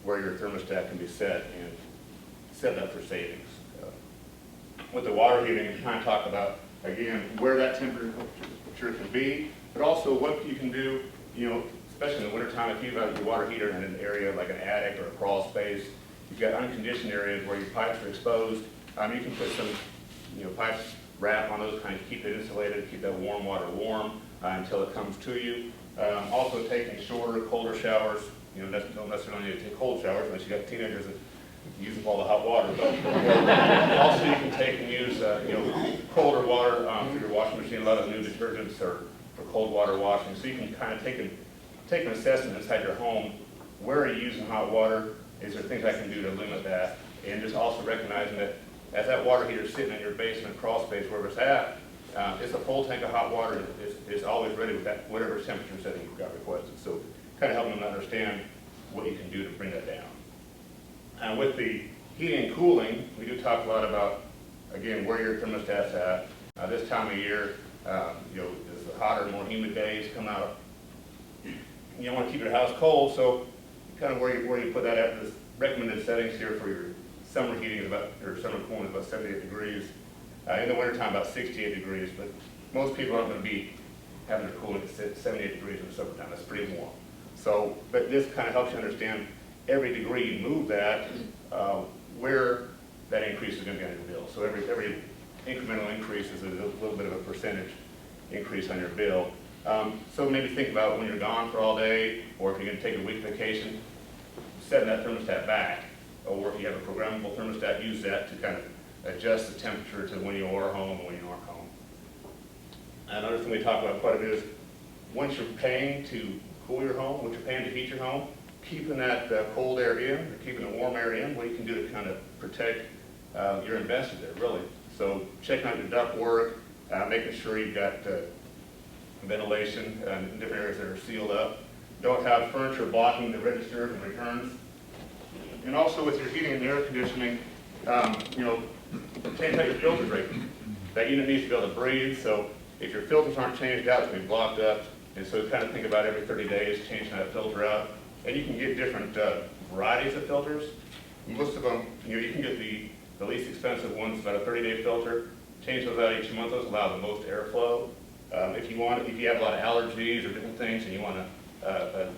where your thermostat can be set and set up for savings. With the water heating, we kind of talk about, again, where that temperature can be, but also what you can do, especially in the wintertime, if you've got your water heater in an area like an attic or a crawl space, you've got unconditioned areas where your pipes are exposed, you can put some pipes wrap on those, kind of keep it insulated, keep that warm water warm until it comes to you. Also taking shorter, colder showers. Don't necessarily need to take cold showers unless you got teenagers that use up all the hot water. But also you can take and use colder water for your washing machine. A lot of the new detergents are for cold water washing. So you can kind of take an assessment inside your home. Where are you using hot water? Is there things I can do to limit that? And just also recognizing that as that water heater is sitting in your basement, crawl space, wherever it's at, it's a full tank of hot water. It's always ready with that, whatever temperature setting you've got requested. So kind of helping them understand what you can do to bring that down. With the heating and cooling, we do talk a lot about, again, where your thermostat's at. This time of year, as the hotter, more humid days come out, you don't want to keep your house cold, so kind of where you put that at. The recommended settings here for your summer heating is summer cooling is about 78 degrees. In the wintertime, about 68 degrees, but most people aren't going to be having their cooling at 78 degrees in the summertime. That's pretty warm. So, but this kind of helps you understand every degree you move that, where that increase is going to be on your bill. So every incremental increase is a little bit of a percentage increase on your bill. So maybe think about when you're gone for all day, or if you're going to take a week vacation, setting that thermostat back. Or if you have a programmable thermostat, use that to kind of adjust the temperature to when you are home and when you aren't home. Another thing we talk about quite a bit is once you're paying to cool your home, once you're paying to heat your home, keeping that cold air in or keeping the warm air in, what you can do to kind of protect your investment there, really. So checking out your duct work, making sure you've got ventilation in different areas that are sealed up. don't have furniture blocking the registers and returns. And also with your heating and air conditioning, you know, change out your filters regularly. That unit needs to be able to breathe, so if your filters aren't changed out, it's going to be blocked up. And so kind of think about every 30 days changing that filter out. And you can get different varieties of filters. Most of them, you know, you can get the least expensive ones, about a 30-day filter. Change those out each month. Those allow the most airflow. If you have a lot of allergies or different things, and you want a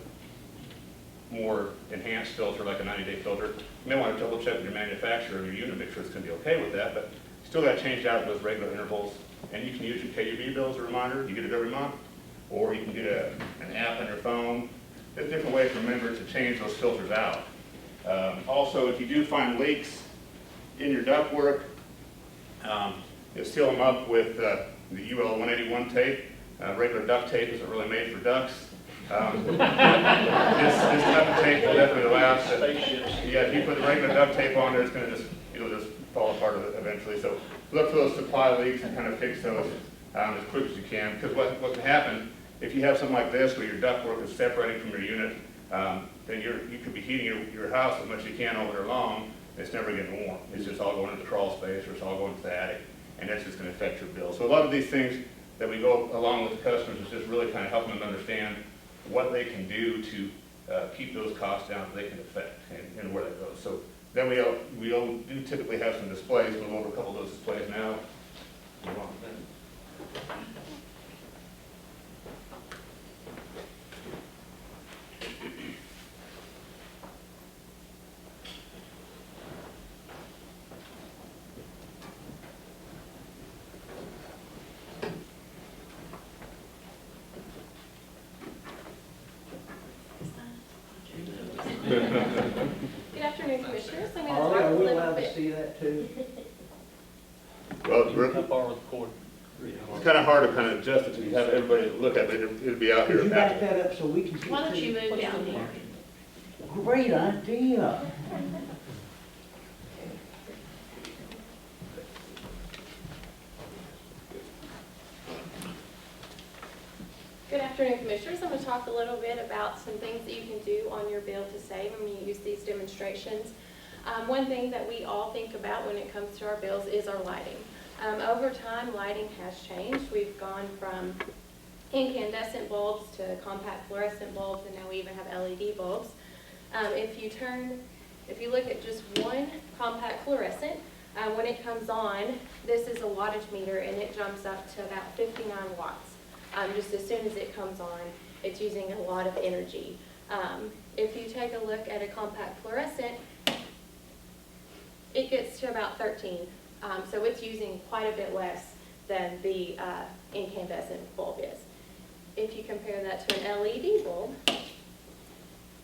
more enhanced filter, like a 90-day filter, you may want to double check with your manufacturer of your unit, make sure it's going to be okay with that. But still got changed out at those regular intervals. And you can use your KUB bill as a reminder. You get it every month, or you can get an app on your phone. There's different ways to remember to change those filters out. Also, if you do find leaks in your ductwork, you seal them up with the UL 181 tape. Regular duct tape isn't really made for ducks. This type of tape will definitely last. Yeah, if you put the regular duct tape on there, it's going to it'll just fall apart eventually. So look for those supply leaks and kind of fix those as quick as you can. Because what can happen, if you have something like this where your ductwork is separating from your unit, then you could be heating your house as much as you can all winter long. It's never getting warm. It's just all going into the crawl space, or it's all going to the attic, and that's just going to affect your bill. So a lot of these things that we go along with the customers is just really kind of helping them understand what they can do to keep those costs down that they can affect and where that goes. So then we do typically have some displays. We'll go over a couple of those displays now. Good afternoon, Commissioners. I'm going to Harley, talk are a we little allowed to bit. see that too? Well, How far with the cord? it's kind of hard to kind of adjust it to have everybody look at it. It'll be out Could you here back after. that up so we can see it? Why don't you too? move down here? Great idea. Good afternoon, Commissioners. I'm going to talk a little bit about some things that you can do on your bill to save when you use these demonstrations. One thing that we all think about when it comes to our bills is our lighting. Over time, lighting has changed. We've gone from incandescent bulbs to compact fluorescent bulbs, and now we even have LED bulbs. If you look at just one compact fluorescent, when it comes on, this is a wattage meter, and it jumps up to about 59 watts. Just as soon as it comes on, it's using a lot of energy. If you take a look at a compact fluorescent, it gets to about 13. So it's using quite a bit less than the incandescent bulb is. If you compare that to an LED bulb,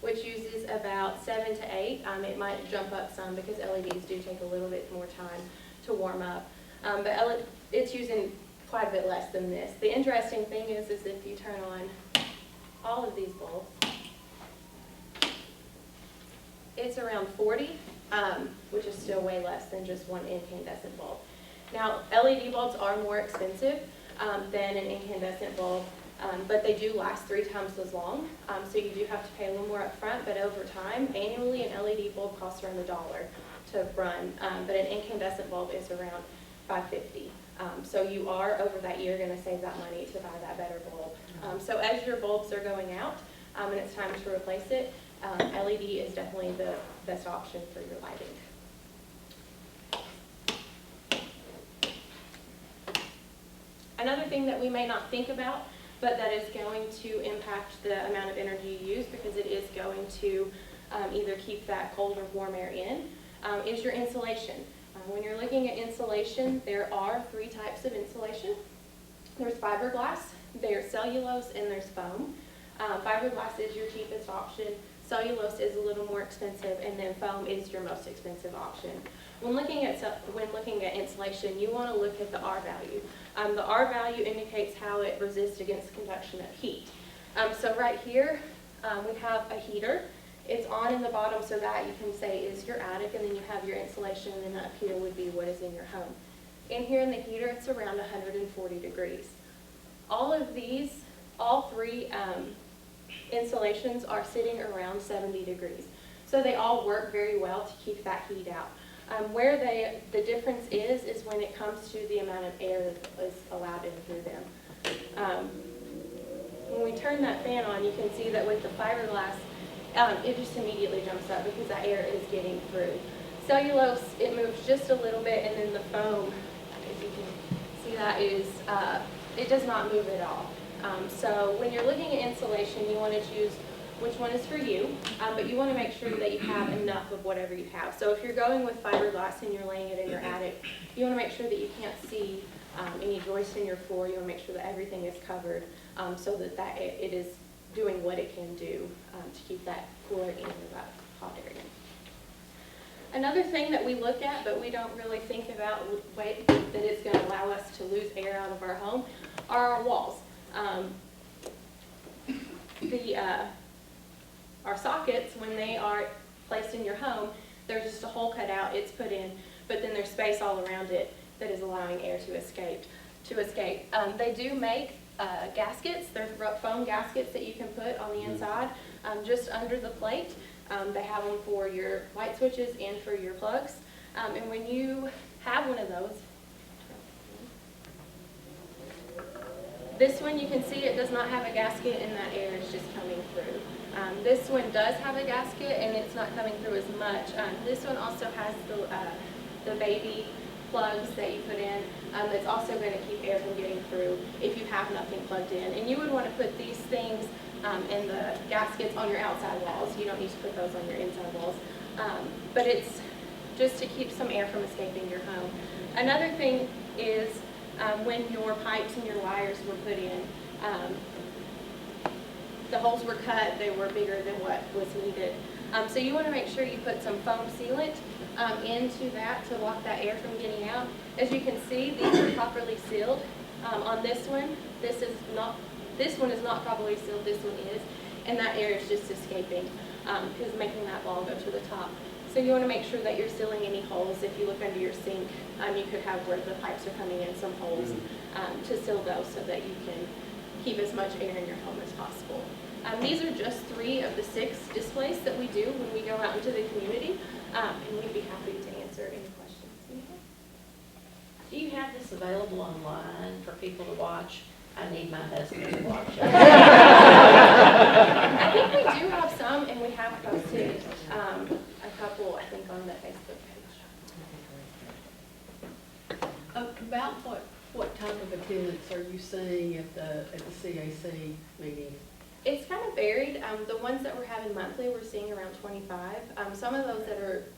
which uses about 7 to 8, it might jump up some because LEDs do take a little bit more time to warm up. But it's using quite a bit less than this. The interesting thing is if you turn on all of these bulbs, it's around 40, which is still way less than just one incandescent bulb. Now, LED bulbs are more expensive than an incandescent bulb, but they do last 3 times as long, so you do have to pay a little more up front, but over time, annually, an LED bulb costs around $1 to run, but an incandescent bulb is around $5.50. So you are, over that year, going to save that money to buy that better bulb. So as your bulbs are going out and it's time to replace it, LED is definitely the best option for your lighting. Another thing that we may not think about, but that is going to impact the amount of energy you use because it is going to either keep that cold or warm air in, is your insulation. When you're looking at insulation, there are 3 types of insulation. There's fiberglass, there's cellulose, and there's foam. Fiberglass is your cheapest option, cellulose is a little more expensive, and then foam is your most expensive option. When looking at insulation, you want to look at the R value. The R value indicates how it resists against conduction of heat. So right here, we have a heater. It's on in the bottom so that you can say is your attic, and then you have your insulation, and then up here would be what is in your home. In here in the heater, it's around 140 degrees. All of these, all 3 insulations are sitting around 70 degrees. So they all work very well to keep that heat out. Where the difference is when it comes to the amount of air that is allowed in through them. When we turn that fan on, you can see that with the fiberglass, it just immediately jumps up because that air is getting through. Cellulose, it moves just a little bit, and then the foam, as you can see, that is, it does not move at all. So when you're looking at insulation, you want to choose which one is for you, but you want to make sure that you have enough of whatever you have. So if you're going with fiberglass and you're laying it in your attic, you want to make sure that you can't see any joists in your floor. You want to make sure that everything is covered so that it is doing what it can do to keep that cooler in or that hot air in. Another thing that we look at, but we don't really think about that it's going to allow us to lose air out of our home, are our walls. Our sockets, when they are placed in your home, there's just a hole cut out, it's put in, but then there's space all around it that is allowing air to escape. They do make gaskets. They're foam gaskets that you can put on the inside, just under the plate. They have them for your light switches and for your plugs. And when you have one of those, this one you can see it does not have a gasket and that air is just coming through. This one does have a gasket and it's not coming through as much. This one also has the baby plugs that you put in. It's also going to keep air from getting through if you have nothing plugged in. And you would want to put these things and the gaskets on your outside walls. You don't need to put those on your inside walls. But it's just to keep some air from escaping your home. Another thing is when your pipes and your wires were put in, the holes were cut, they were bigger than what was needed. So you want to make sure you put some foam sealant into that to block that air from getting out. As you can see, these are properly sealed. On this one is not properly sealed, this one is, and that air is just escaping because making that ball go to the top. So you want to make sure that you're sealing any holes. If you look under your sink, you could have where the pipes are coming in some holes to seal those so that you can keep as much air in your home as possible. These are just 3 of the 6 displays that we do when we go out into the community, and we'd be happy to answer any questions. Do you have this available online for people to watch? I need my husband to watch it. I think we do have some, and we have posted a couple, I think, on the Facebook page. About what type of attendance are you seeing at the CAC meeting? It's kind of varied. The ones that we're having monthly, we're seeing around 25. Some of those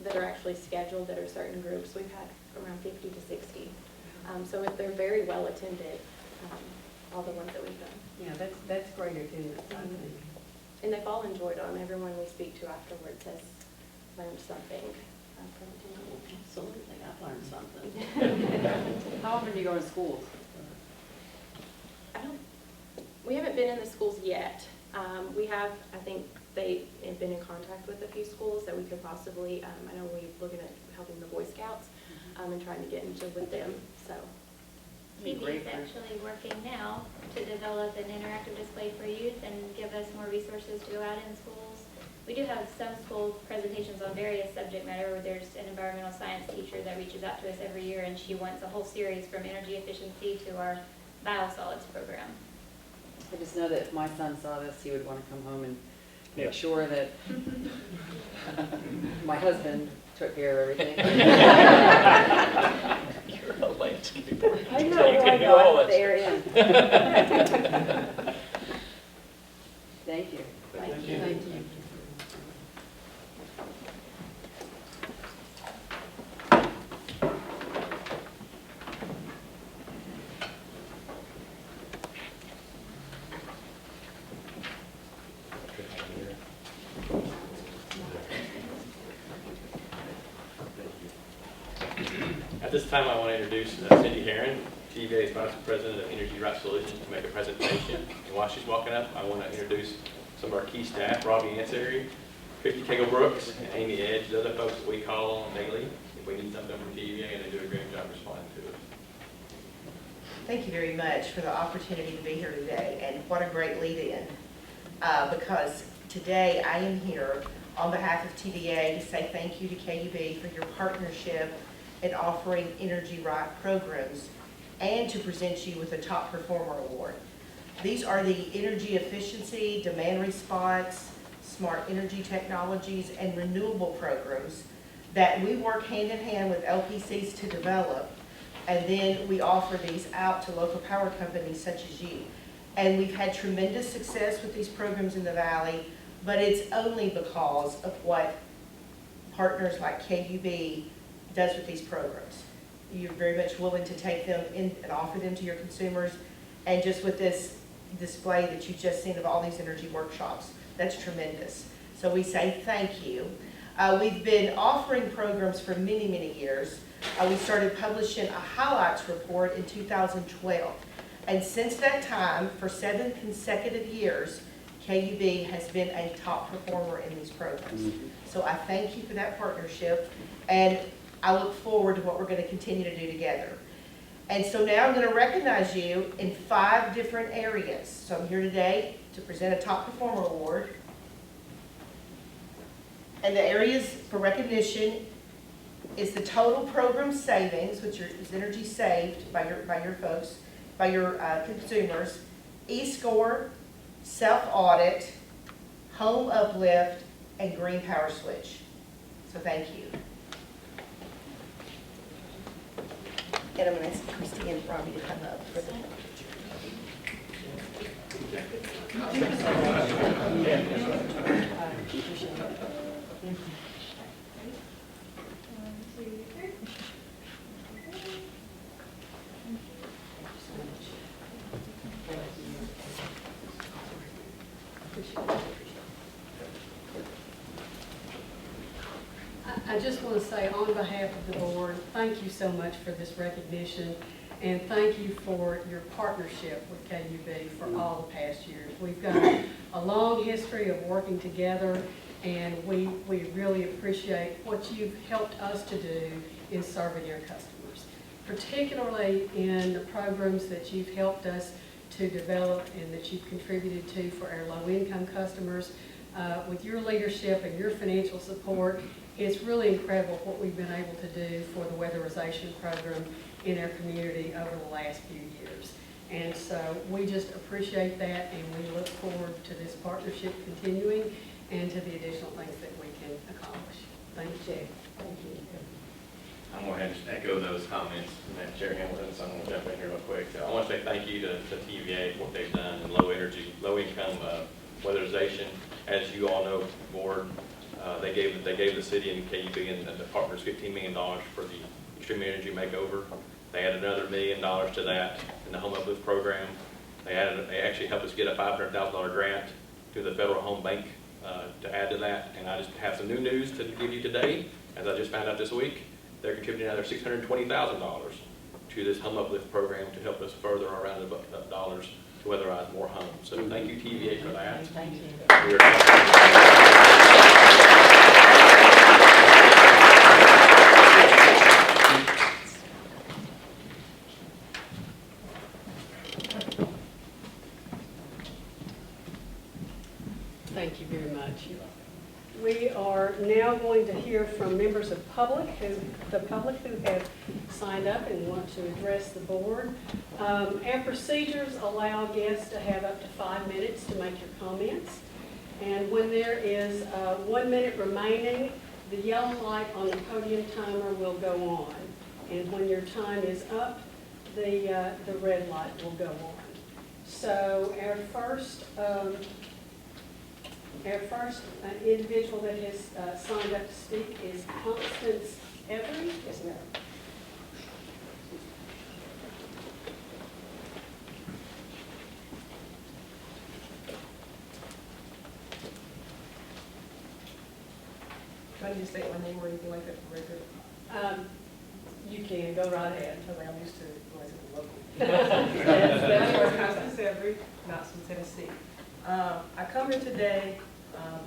that are actually scheduled, that are certain groups, we've had around 50 to 60. So they're very well attended, all the ones that we've done. Yeah, that's great attendance, I think. And they've all enjoyed them. Everyone we speak to afterwards has learned something from attending. Absolutely, I've learned something. How often do you go to schools? We haven't been in the schools yet. We have, I think they have been in contact with a few schools that we could possibly, I know we're looking at helping the Boy Scouts and trying to get into with them, so. KUB is actually working now to develop an interactive display for youth and give us more resources to go out in schools. We do have some school presentations on various subject matter where there's an environmental science teacher that reaches out to us every year and she wants a whole series from energy efficiency to our biosolids program. I just know that if my son saw this, he would want to come home and make sure that my husband took care of everything. You're a landscaper. I know, So you can do all that they're stuff. in. Thank you. Thank you. Thank you. At this time, I want to introduce Cindy Herron, TVA's Vice President of Energy Right Solutions, to make a presentation. And while she's walking up, I want to introduce some of our key staff, Robbie Ansary, Christy Cagle-Brooks, and Amy Edge, the other folks that we call on daily if we need something from TVA, and they do a great job responding to it. Thank you very much for the opportunity to be here today, and what a great lead-in. because today I am here on behalf of TVA to say thank you to KUB for your partnership in offering Energy Right programs and to present you with a Top Performer Award. These are the energy efficiency, demand response, smart energy technologies, and renewable programs that we work hand in hand with LPCs to develop, and then we offer these out to local power companies such as you. And we've had tremendous success with these programs in the Valley, but it's only because of what partners like KUB does with these programs. You're very much willing to take them in and offer them to your consumers, and just with this display that you've just seen of all these energy workshops, that's tremendous. So we say thank you. We've been offering programs for many, many years. We started publishing a highlights report in 2012. And since that time, for 7 consecutive years, KUB has been a top performer in these programs. So I thank you for that partnership, and I look forward to what we're going to continue to do together. And so now I'm going to recognize you in 5 different areas. So I'm here today to present a Top Performer Award. And the areas for recognition is the total program savings, which is energy saved by your folks, by your consumers, E-score, self-audit, home uplift, and green power switch. So thank you. And I'm going to ask Christy and Robbie to come up for the I just want to say on behalf of the board, thank you so much for this recognition, and thank you for your partnership with KUB for all the past years. We've got a long history of working together, and we really appreciate what you've helped us to do in serving your customers, particularly in the programs that you've helped us to develop and that you've contributed to for our low-income customers. With your leadership and your financial support, it's really incredible what we've been able to do for the weatherization program in our community over the last few years. And so we just appreciate that, and we look forward to this partnership continuing and to the additional things that we can accomplish. Thank you. Thank you. I'm going to just echo those comments from that Chair Hamilton, so I'm going to jump in here real quick. I want to say thank you to TVA for what they've done in low-income weatherization. As you all know, Board, they gave the city and KUB and the partners $15 million for the extreme energy makeover. They added another $1 million to that in the home uplift program. They actually helped us get a $500,000 grant to the Federal Home Bank to add to that. And I just have some new news to give you today. As I just found out this week, they're contributing another $620,000 to this home uplift program to help us further our round of dollars to weatherize more homes. So thank you, TVA, for that. Thank you. Thank you very much. We are now going to hear from members of the public who have signed up and want to address the board. Our procedures allow guests to have up to 5 minutes to make your comments. And when there is 1 minute remaining, the yellow light on the podium timer will go on. And when your time is up, the red light will go on. So our first individual that has signed up to speak is Constance Everett. Yes, ma'am. Do I need to state my name or anything like that for the record? You can go right ahead. Okay, I'm used to voicing the local. That's Constance Everett, Knoxville, Tennessee. I come here today,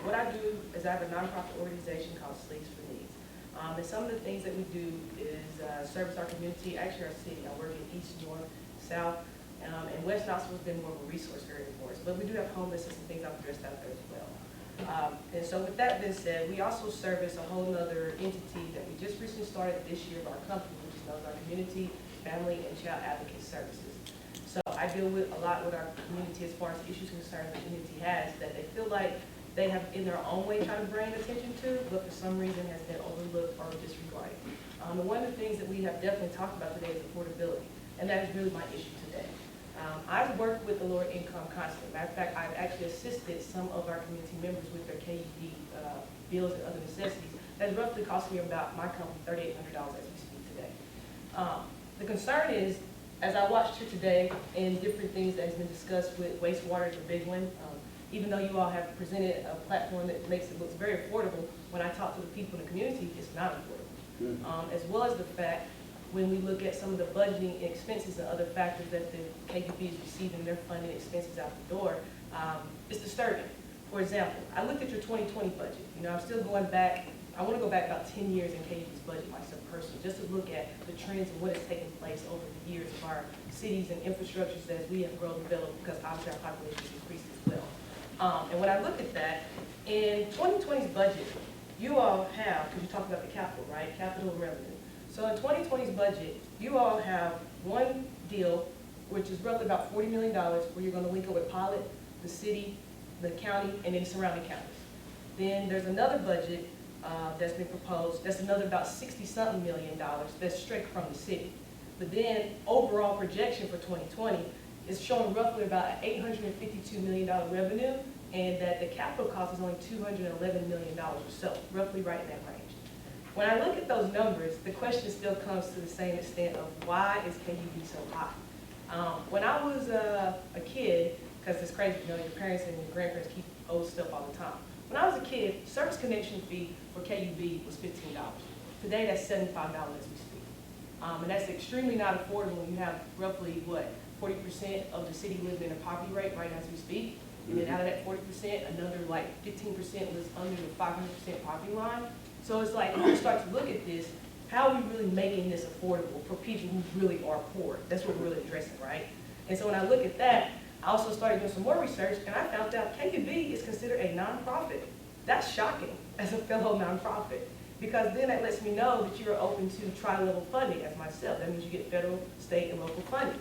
what I do is I have a nonprofit organization called Sleeves for Needs. And some of the things that we do is service our community, actually our city. I work in East, North, South, And West Knoxville's been more of a resource area for us, but we do have homelessness and things I've addressed out there as well. And so with that being said, we also service a whole other entity that we just recently started this year of our company, which is known as our Community, Family, and Child Advocate Services. So I deal with a lot with our community as far as issues concerns the community has that they feel like they have in their own way tried to bring attention to, but for some reason has been overlooked or disregarded. And one of the things that we have definitely talked about today is affordability, and that is really my issue today. I've worked with the lower income constantly. Matter of fact, I've actually assisted some of our community members with their KUB bills and other necessities. That's roughly costing me about, my company, $3,800 as we speak today. The concern is, as I watched here today and different things that has been discussed with wastewater is a big one. Even though you all have presented a platform that makes it look very affordable, when I talk to the people in the community, it's not affordable. As well as the fact, when we look at some of the budgeting expenses and other factors that the KUB is receiving their funding expenses out the door, it's disturbing. For example, I looked at your 2020 budget. You know, I'm still going back, I want to go back about 10 years in KUB's budget myself personally, just to look at the trends and what has taken place over the years of our cities and infrastructures as we have grown and developed, because obviously our population has increased as well. And when I look at that, in 2020's budget, you all have, because you talked about the capital, right? Capital and revenue. So in 2020's budget, you all have one deal, which is roughly about $40 million, where you're going to link up with Pilot, the city, the county, and then surrounding counties. Then there's another budget that's been proposed, that's another about $60-something million that's straight from the city. But then overall projection for 2020 is showing roughly about an $852 million revenue, and that the capital cost is only $211 million or so, roughly right in that range. When I look at those numbers, the question still comes to the same extent of why is KUB so high? When I was a kid, because it's crazy, you know, your parents and your grandparents keep old stuff all the time. When I was a kid, service connection fee for KUB was $15. Today, that's $75 as we speak. And that's extremely not affordable when you have roughly, what, 40% of the city living in a poverty rate right now as we speak. And then out of that 40%, another like 15% was under the 500% poverty line. So it's like, when you start to look at this, how are we really making this affordable for people who really are poor? That's what we're really addressing, right? And so when I look at that, I also started doing some more research, and I found out KUB is considered a nonprofit. That's shocking as a fellow nonprofit, because then that lets me know that you're open to tri-level funding as myself. That means you get federal, state, and local funding.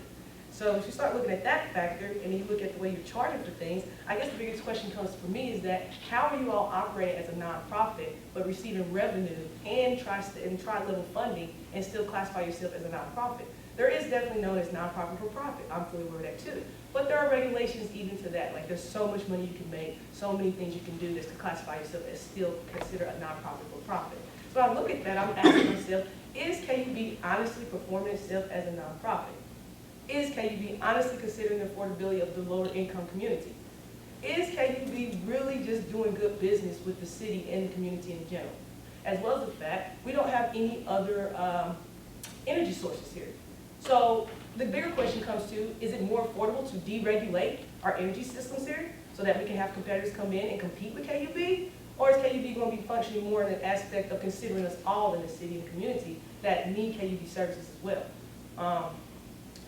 So if you start looking at that factor, and then you look at the way you're charging for things, I guess the biggest question comes for me is that how are you all operating as a nonprofit, but receiving revenue and tri-level funding and still classify yourself as a nonprofit? There is definitely known as nonprofit for profit. I'm fully aware of that too. But there are regulations even to that. Like there's so much money you can make, so many things you can do just to classify yourself as still considered a nonprofit for profit. So when I look at that, I'm asking myself, is KUB honestly performing itself as a nonprofit? Is KUB honestly considering the affordability of the lower income community? Is KUB really just doing good business with the city and the community in general? As well as the fact, we don't have any other energy sources here. So the bigger question comes to, is it more affordable to deregulate our energy systems here so that we can have competitors come in and compete with KUB? Or is KUB going to be functioning more in an aspect of considering us all in the city and community that need KUB services as well?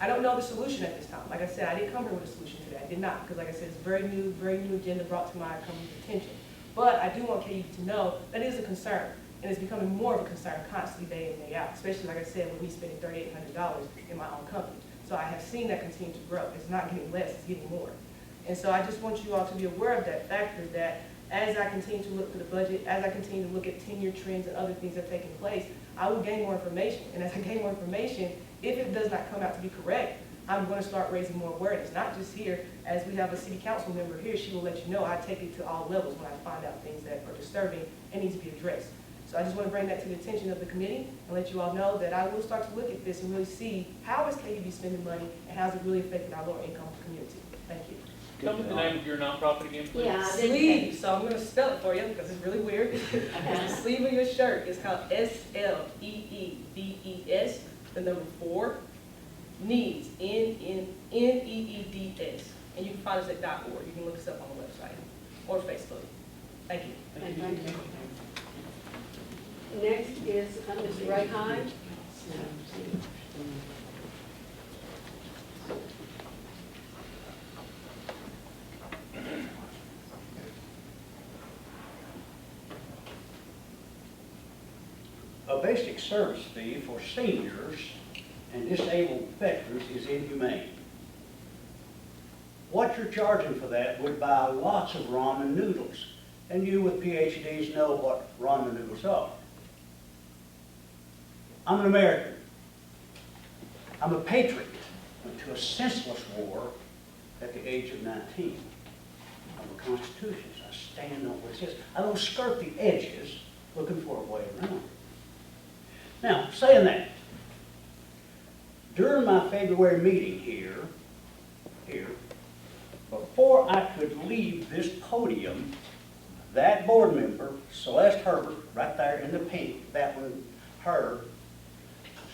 I don't know the solution at this time. Like I said, I didn't come here with a solution today. I did not, because like I said, it's very new agenda brought to my company's attention. But I do want KUB to know that it is a concern, and it's becoming more of a concern constantly day in, day out, especially like I said, with me spending $3,800 in my own company. So I have seen that continue to grow. It's not getting less, it's getting more. And so I just want you all to be aware of that factor, that as I continue to look for the budget, as I continue to look at 10-year trends and other things that are taking place, I will gain more information. And as I gain more information, if it does not come out to be correct, I'm going to start raising more awareness, not just here. As we have a city council member here, she will let you know I take it to all levels when I find out things that are disturbing and need to be addressed. So I just want to bring that to the attention of the committee and let you all know that I will start to look at this and really see how is KUB spending money and how is it really affecting our lower income community. Thank you. Tell me the name of your nonprofit again, please. Yeah, I didn't Sleeve, so I'm going to spell it for you because it's really weird. The sleeve of your shirt is called SLEEVES, the number 4, needs, NEEDS. And you can find us at .org. You can look us up on the website or Facebook. Thank you. Thank you. Next is Mr. Ray Hine. a basic service fee for seniors and disabled veterans is inhumane. What you're charging for that would buy lots of ramen noodles, and you with PhDs know what ramen noodles are. I'm an American. I'm a patriot. Went to a senseless war at the age of 19. I'm a constitutionalist. I stand on what it says. I don't skirt the edges looking for a way around. Now, saying that, during my February meeting here, before I could leave this podium, that board member, Celeste Herbert, right there in the pink, that one, her,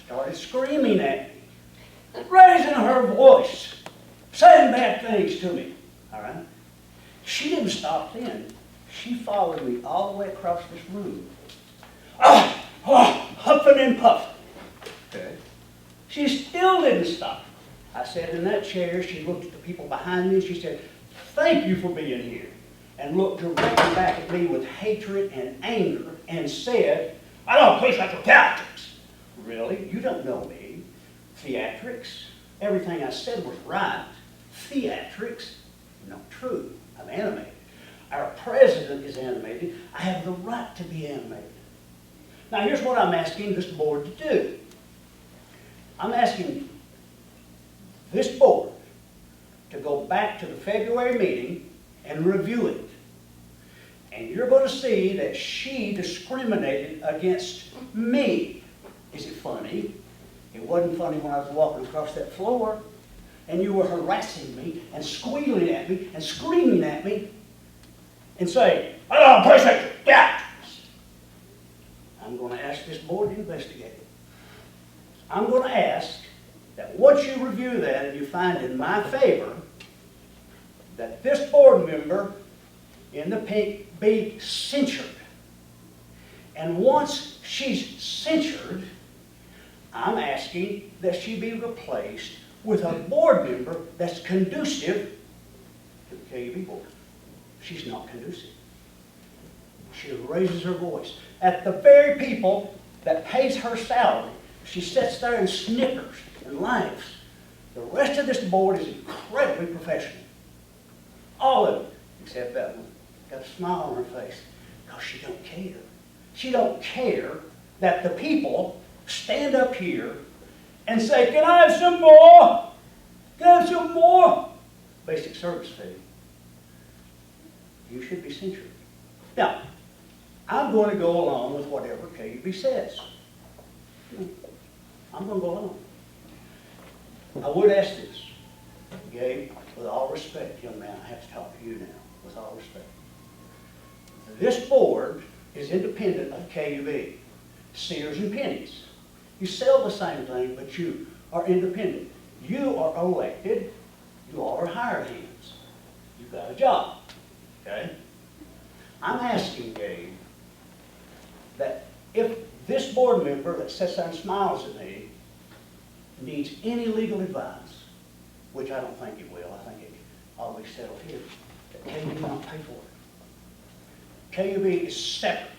started screaming at me, raising her voice, saying bad things to me, all right? She didn't stop then. She followed me all the way across this room. Huffing and puffing. Okay. She still didn't stop. I sat in that chair. She looked at the people behind me and she said, thank you for being here. And looked directly back at me with hatred and anger and said, I don't play like theatrics. Really? You don't know me. Theatrics? Everything I said was right. Theatrics? Not true. I'm animated. Our president is animated. I have the right to be animated. Now here's what I'm asking this board to do. I'm asking this board to go back to the February meeting and review it. And you're going to see that she discriminated against me. Is it funny? It wasn't funny when I was walking across that floor and you were harassing me and squealing at me and screaming at me and saying, I don't appreciate you. Yeah. I'm going to ask this board to investigate it. I'm going to ask that once you review that and you find in my favor that this board member in the pink be censured. And once she's censured, I'm asking that she be replaced with a board member that's conducive to the KUB board. She's not conducive. She raises her voice at the very people that pays her salary. She sits there and snickers and laughs. The rest of this board is incredibly professional. All of it, except that one. Got a smile on her face because she don't care. She don't care that the people stand up here and say, can I have some more? Can I have some more? Basic service fee. You should be censured. Now, I'm going to go along with whatever KUB says. I'm going to go along. I would ask this, Gabe, with all respect, young man, I have to talk to you now, with all respect. This board is independent of KUB, Sears and Pennies. You sell the same thing, but you are independent. You are elected, you all are hired hands. You've got a job, okay? I'm asking, Gabe, that if this board member that sits there and smiles at me needs any legal advice, which I don't think it will, I think it ought to be settled here, that KUB will not pay for it. KUB is separate.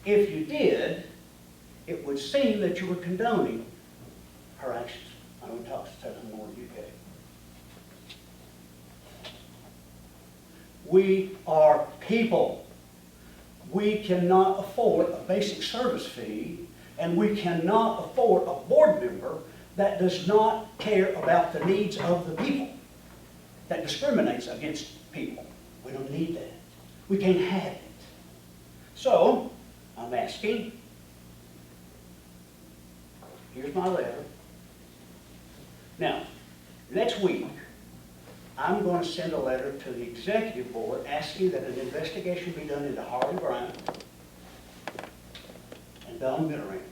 If you did, it would seem that you were condoning her actions. I'm going to talk something more to you, Gabe. We are people. We cannot afford a basic service fee, and we cannot afford a board member that does not care about the needs of the people, that discriminates against people. We don't need that. We can't have it. So, I'm asking, here's my letter. Now, next week, I'm going to send a letter to the executive board asking that an investigation be done into Harley Brown and Don Mittering.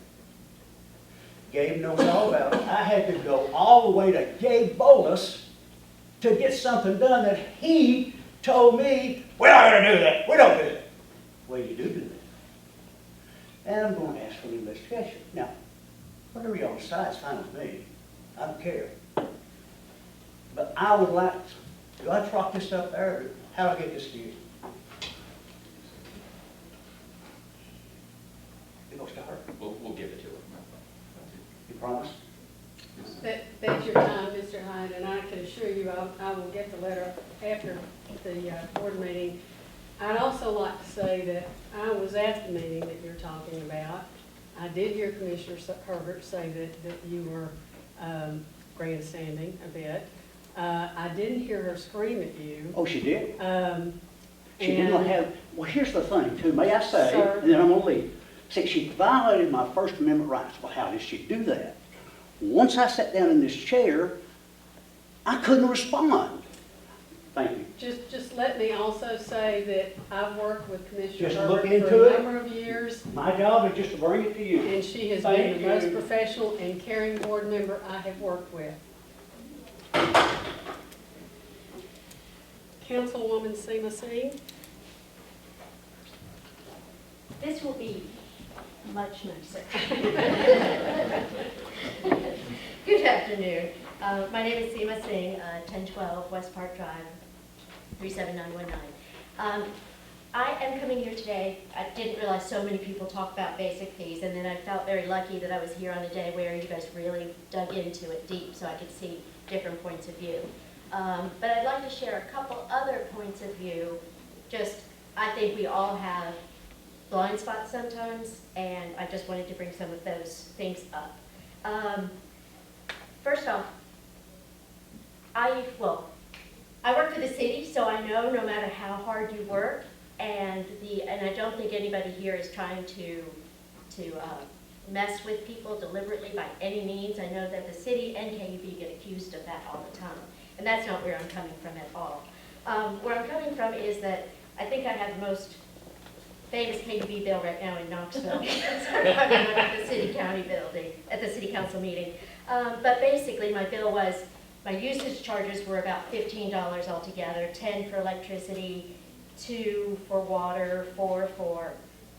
Gabe knows all about it. I had to go all the way to Gabe Bolus to get something done that he told me, we're not going to do that. We don't do that. Well, you do that. And I'm going to ask for an investigation. Now, whatever y'all decide is fine with me. I don't care. But I would like to, do I truck this up there, or how do I get this to you? It goes to her. We'll give it to her. You promise? That's your time, Mr. Hyde, and I can assure you I will get the letter after the board meeting. I'd also like to say that I was at the meeting that you're talking about. I did hear Commissioner Herbert say that you were grandstanding a bit. I didn't hear her scream at you. Oh, she did? She did and- not have, well, here's the thing too, may I say, Sir. and then I'm gonna leave. See, she violated my First Amendment rights. Well, how did she do that? Once I sat down in this chair, I couldn't respond. Thank you. Just let me also say that I've worked with Commissioner Just look Herbert into for a it. number of years, My job is just to bring it to you. and she has Thank been the most you. professional and caring board member I have worked with. Councilwoman Seema Singh. This will be much nicer. Good afternoon. My name is Seema Singh, 1012 West Park Drive, 37919. I am coming here today. I didn't realize so many people talk about basic fees, and then I felt very lucky that I was here on a day where you guys really dug into it deep so I could see different points of view. But I'd like to share a couple other points of view. Just, I think we all have blind spots sometimes, and I just wanted to bring some of those things up. First off, I work for the city, so I know no matter how hard you work, and I don't think anybody here is trying to mess with people deliberately by any means. I know that the city and KUB get accused of that all the time, and that's not where I'm coming from at all. Where I'm coming from is that I think I have the most famous KUB bill right now in Knoxville. At the city county building, at the city council meeting. But basically my bill was, my usage charges were about $15 altogether, 10 for electricity, 2 for water, 4 for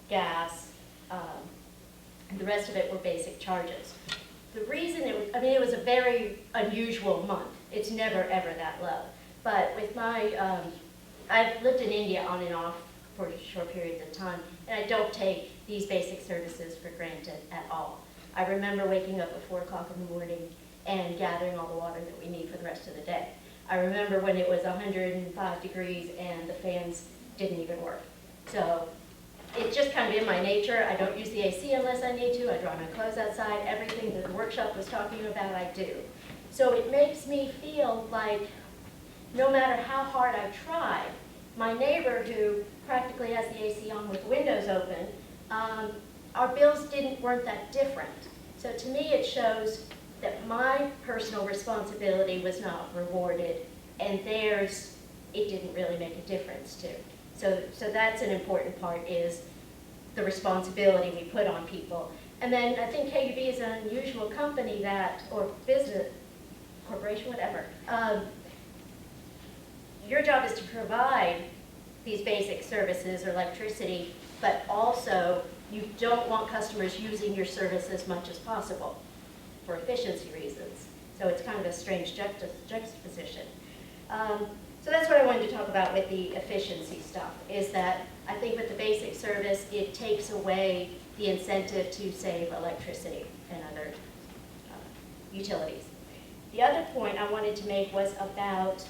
gas, and the rest of it were basic charges. The reason it was a very unusual month. It's never ever that low. But with my, I've lived in India on and off for short periods of time, and I don't take these basic services for granted at all. I remember waking up at 4 o'clock in the morning and gathering all the water that we need for the rest of the day. I remember when it was 105 degrees and the fans didn't even work. So it's just kind of in my nature. I don't use the AC unless I need to. I dry my clothes outside. Everything that the workshop was talking about, I do. So it makes me feel like no matter how hard I try, my neighbor who practically has the AC on with the windows open, our bills weren't that different. So to me it shows that my personal responsibility was not rewarded, and theirs, it didn't really make a difference to. So that's an important part, is the responsibility we put on people. And then I think KUB is an unusual company that, or business, corporation, whatever. Your job is to provide these basic services or electricity, but also you don't want customers using your service as much as possible for efficiency reasons. So it's kind of a strange juxtaposition. So that's what I wanted to talk about with the efficiency stuff, is that I think with the basic service, it takes away the incentive to save electricity and other utilities. The other point I wanted to make was about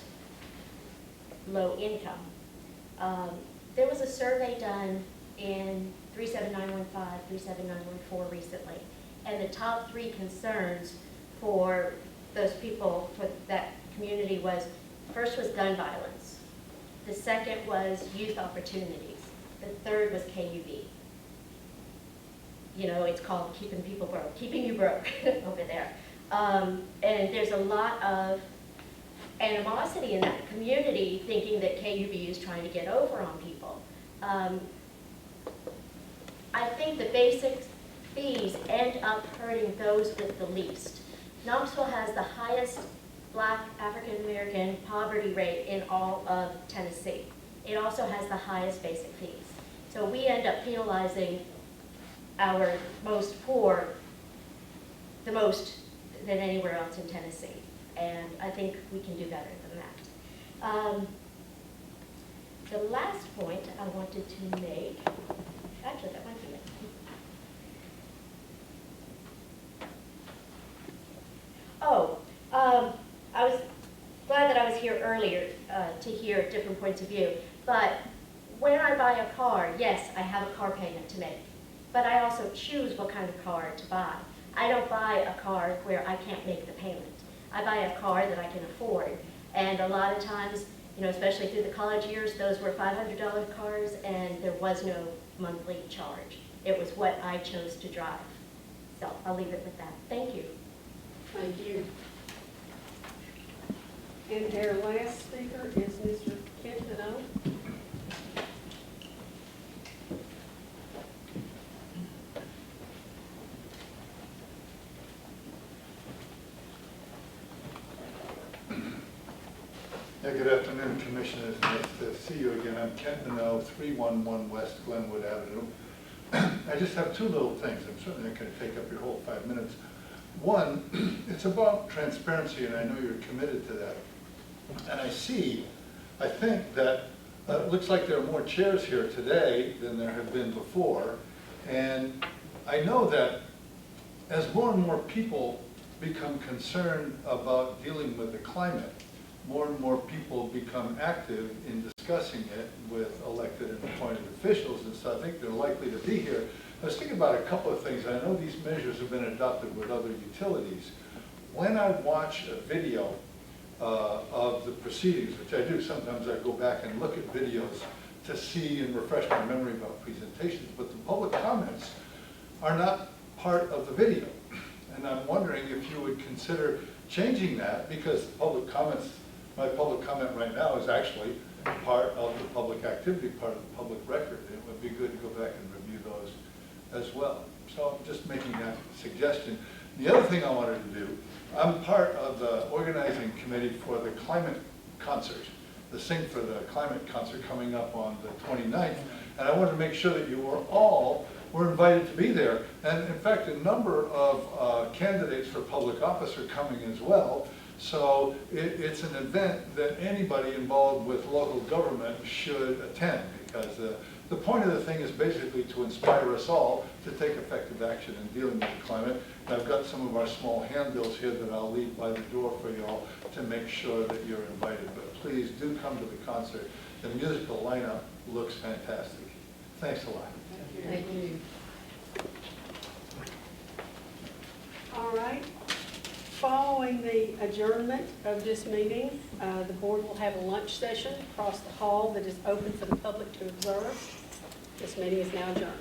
low income. There was a survey done in 37915, 37914 recently, and the top 3 concerns for those people, for that community was, first was gun violence, the second was youth opportunities, the third was KUB. You know, it's called keeping people broke, keeping you broke over there. And there's a lot of animosity in that community, thinking that KUB is trying to get over on people. I think the basic fees end up hurting those with the least. Knoxville has the highest Black African American poverty rate in all of Tennessee. It also has the highest basic fees. So we end up penalizing our most poor the most than anywhere else in Tennessee. And I think we can do better than that. The last point I wanted to make, actually that might be it. earlier to hear different points of view. But when I buy a car, yes, I have a car payment to make. But I also choose what kind of car to buy. I don't buy a car where I can't make the payment. I buy a car that I can afford. And a lot of times, you know, especially through the college years, those were $500 cars and there was no monthly charge. It was what I chose to drive. So I'll leave it with that. Thank you. Thank you. And our last speaker is Mr. Kent Deneau. Yeah, good afternoon, Commissioners. Nice to see you again. I'm Kent Deneau, 311 West Glenwood Avenue. I just have two little things. I'm certainly not going to take up your whole 5 minutes. One, it's about transparency, and I know you're committed to that. And I think that it looks like there are more chairs here today than there have been before. And I know that as more and more people become concerned about dealing with the climate, more and more people become active in discussing it with elected and appointed officials, and so I think they're likely to be here. I was thinking about a couple of things. I know these measures have been adopted with other utilities. When I watch a video of the proceedings, which I do, sometimes I go back and look at videos to see and refresh my memory about presentations, but the public comments are not part of the video. And I'm wondering if you would consider changing that, because public comments, my public comment right now is actually part of the public activity, part of the public record. It would be good to go back and review those as well. So I'm just making that suggestion. The other thing I wanted to do, I'm part of the organizing committee for the climate concert, the Sing for the Climate concert coming up on the 29th. And I wanted to make sure that you were invited to be there. And in fact, a number of candidates for public office are coming as well. So it's an event that anybody involved with local government should attend, because the point of the thing is basically to inspire us all to take effective action in dealing with the climate. And I've got some of our small handbills here that I'll leave by the door for you all to make sure that you're invited. But please do come to the concert. The musical lineup looks fantastic. Thanks a lot. Thank you. All right. Following the adjournment of this meeting, the board will have a lunch session across the hall that is open for the public to observe. This meeting is now adjourned.